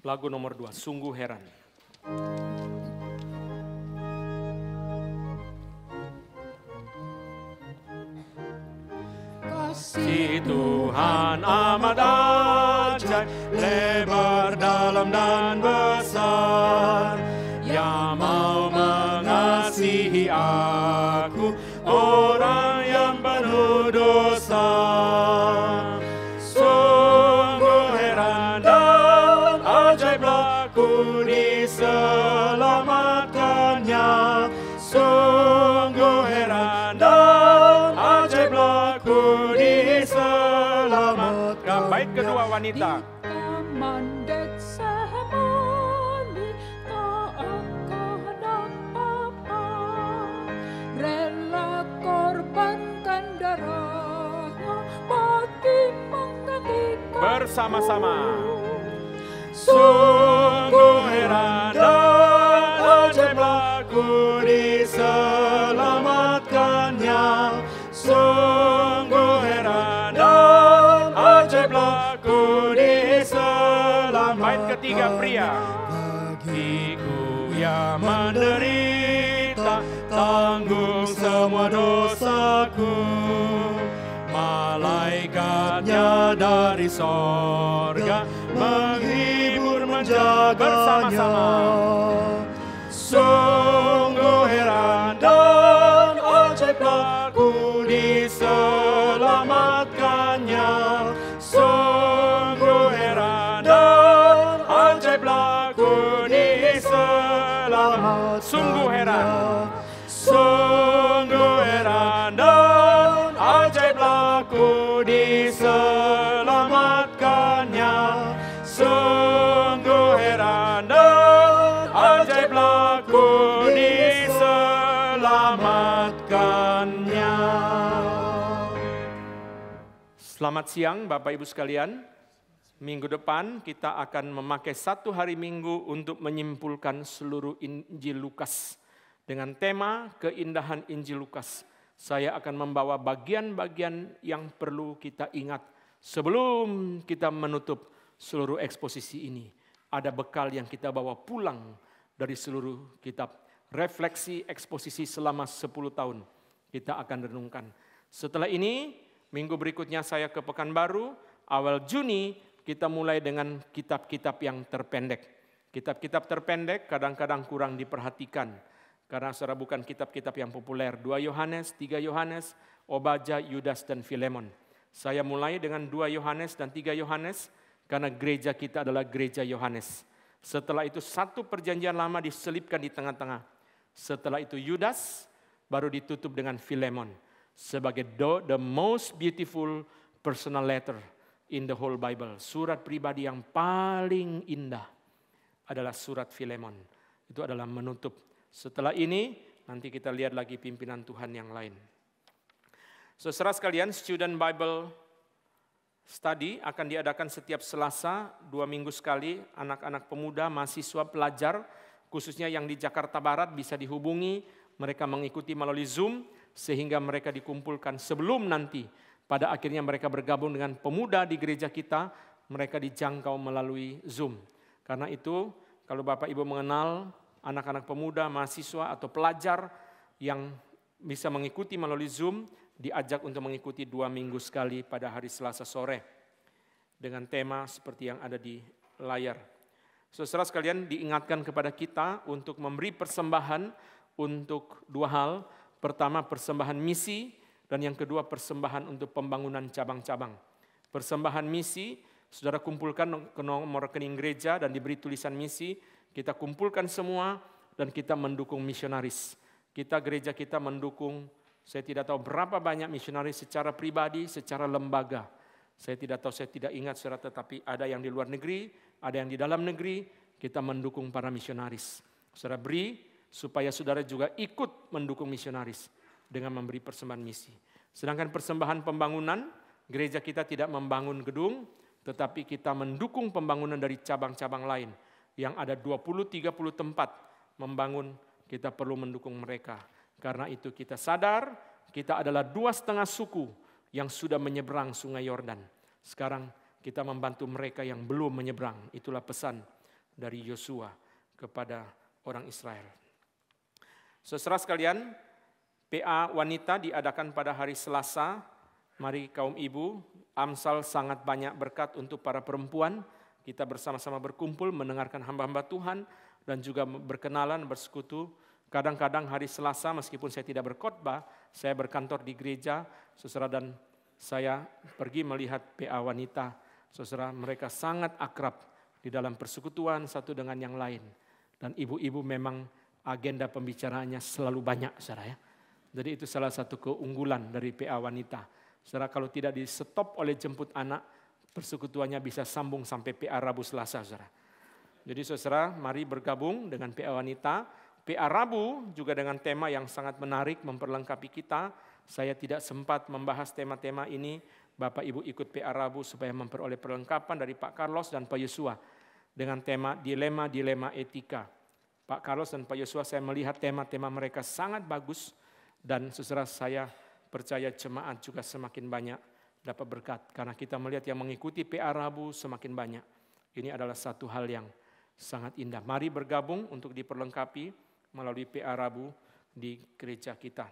Lagu nomor 2, sungguh heran. Kasih Tuhan amat ajaib, lebar, dalam dan besar, yang mau mengasihi aku, orang yang penuh dosa. Sungguh heran dan ajaiblah ku diselamatkannya. Sungguh heran dan ajaiblah ku diselamatkan. Bait kedua wanita. Taman Getsemani tak ada apa-apa, rela korbankan darahnya bagi menggantikan bersama-sama. Sungguh heran dan ajaiblah ku diselamatkannya. Sungguh heran dan ajaiblah ku diselamatkan. Bait ketiga pria. Bagiku yang menderita, tanggung semua dosaku, malaikatnya dari sorga menghibur menjaganya. Bersama-sama. Sungguh heran dan ajaiblah ku diselamatkannya. Sungguh heran dan ajaiblah ku diselamatkan. Sungguh heran. Sungguh heran dan ajaiblah ku diselamatkannya. Sungguh heran dan ajaiblah ku diselamatkannya. Selamat siang Bapak Ibu sekalian. Minggu depan kita akan memakai satu hari Minggu untuk menyimpulkan seluruh Injil Lukas dengan tema keindahan Injil Lukas. saya akan membawa bagian-bagian yang perlu kita ingat sebelum kita menutup seluruh eksposisi ini. Ada bekal yang kita bawa pulang dari seluruh kitab. Refleksi eksposisi selama 10 tahun kita akan renungkan. Setelah ini, minggu berikutnya saya ke Pekanbaru, awal Juni kita mulai dengan kitab-kitab yang terpendek. Kitab-kitab terpendek kadang-kadang kurang diperhatikan, karena saudara bukan kitab-kitab yang populer. 2 Yohanes, 3 Yohanes, Obadja, Yudas, dan Filemon. Saya mulai dengan 2 Yohanes dan 3 Yohanes, karena gereja kita adalah gereja Yohanes. Setelah itu 1 perjanjian lama diselipkan di tengah-tengah. Setelah itu Yudas, baru ditutup dengan Filemon. Sebagai the most beautiful personal letter in the whole Bible. Surat pribadi yang paling indah adalah surat Filemon. Itu adalah menutup. Setelah ini, nanti kita lihat lagi pimpinan Tuhan yang lain. Saudara sekalian, Student Bible Study akan diadakan setiap Selasa, 2 minggu sekali. Anak-anak pemuda, mahasiswa, pelajar, khususnya yang di Jakarta Barat bisa dihubungi. Mereka mengikuti melalui Zoom, sehingga mereka dikumpulkan sebelum nanti. Pada akhirnya mereka bergabung dengan pemuda di gereja kita, mereka dijangkau melalui Zoom. Karena itu, kalau Bapak Ibu mengenal anak-anak pemuda, mahasiswa, atau pelajar yang bisa mengikuti melalui Zoom, diajak untuk mengikuti 2 minggu sekali pada hari Selasa sore dengan tema seperti yang ada di layar. Saudara sekalian, diingatkan kepada kita untuk memberi persembahan untuk 2 hal. Pertama, persembahan misi, dan yang kedua, persembahan untuk pembangunan cabang-cabang. Persembahan misi, saudara kumpulkan ke nomor rekening gereja dan diberi tulisan misi. Kita kumpulkan semua dan kita mendukung misionaris. Gereja kita mendukung, saya tidak tahu berapa banyak misionaris secara pribadi, secara lembaga. Saya tidak ingat saudara, tetapi ada yang di luar negeri, ada yang di dalam negeri, kita mendukung para misionaris. Saudara beri supaya saudara juga ikut mendukung misionaris dengan memberi persembahan misi. Sedangkan persembahan pembangunan, gereja kita tidak membangun gedung, tetapi kita mendukung pembangunan dari cabang-cabang lain. Yang ada 20-30 tempat membangun, kita perlu mendukung mereka. Karena itu kita sadar, kita adalah 2,5 suku yang sudah menyeberang sungai Yordan. Sekarang kita membantu mereka yang belum menyeberang. Itulah pesan dari Yosua kepada orang Israel. Saudara sekalian, PA wanita diadakan pada hari Selasa. Mari kaum ibu, Amsal sangat banyak berkat untuk para perempuan. Kita bersama-sama berkumpul mendengarkan hamba-hamba Tuhan dan juga berkenalan, bersekutu. Kadang-kadang hari Selasa meskipun saya tidak berkhotbah, saya berkantor di gereja, saudara, dan saya pergi melihat PA wanita. Saudara, mereka sangat akrab di dalam persekutuan satu dengan yang lain. Dan ibu-ibu memang agenda pembicaraannya selalu banyak, saudara ya. Jadi itu salah satu keunggulan dari PA wanita. Saudara, kalau tidak di stop oleh jemput anak, persekutuannya bisa sambung sampai PA Rabu Selasa, saudara. Jadi saudara, mari bergabung dengan PA wanita. PA Rabu juga dengan tema yang sangat menarik memperlengkapi kita. Saya tidak sempat membahas tema-tema ini. Bapak Ibu ikut PA Rabu supaya memperoleh perlengkapan dari Pak Carlos dan Pak Yosua dengan tema dilema-dilema etika. Pak Carlos dan Pak Yosua, saya melihat tema-tema mereka sangat bagus, dan saudara, saya percaya jemaat juga semakin banyak dapat berkat karena kita melihat yang mengikuti PA Rabu semakin banyak. Ini adalah satu hal yang sangat indah. Mari bergabung untuk diperlengkapi melalui PA Rabu di gereja kita.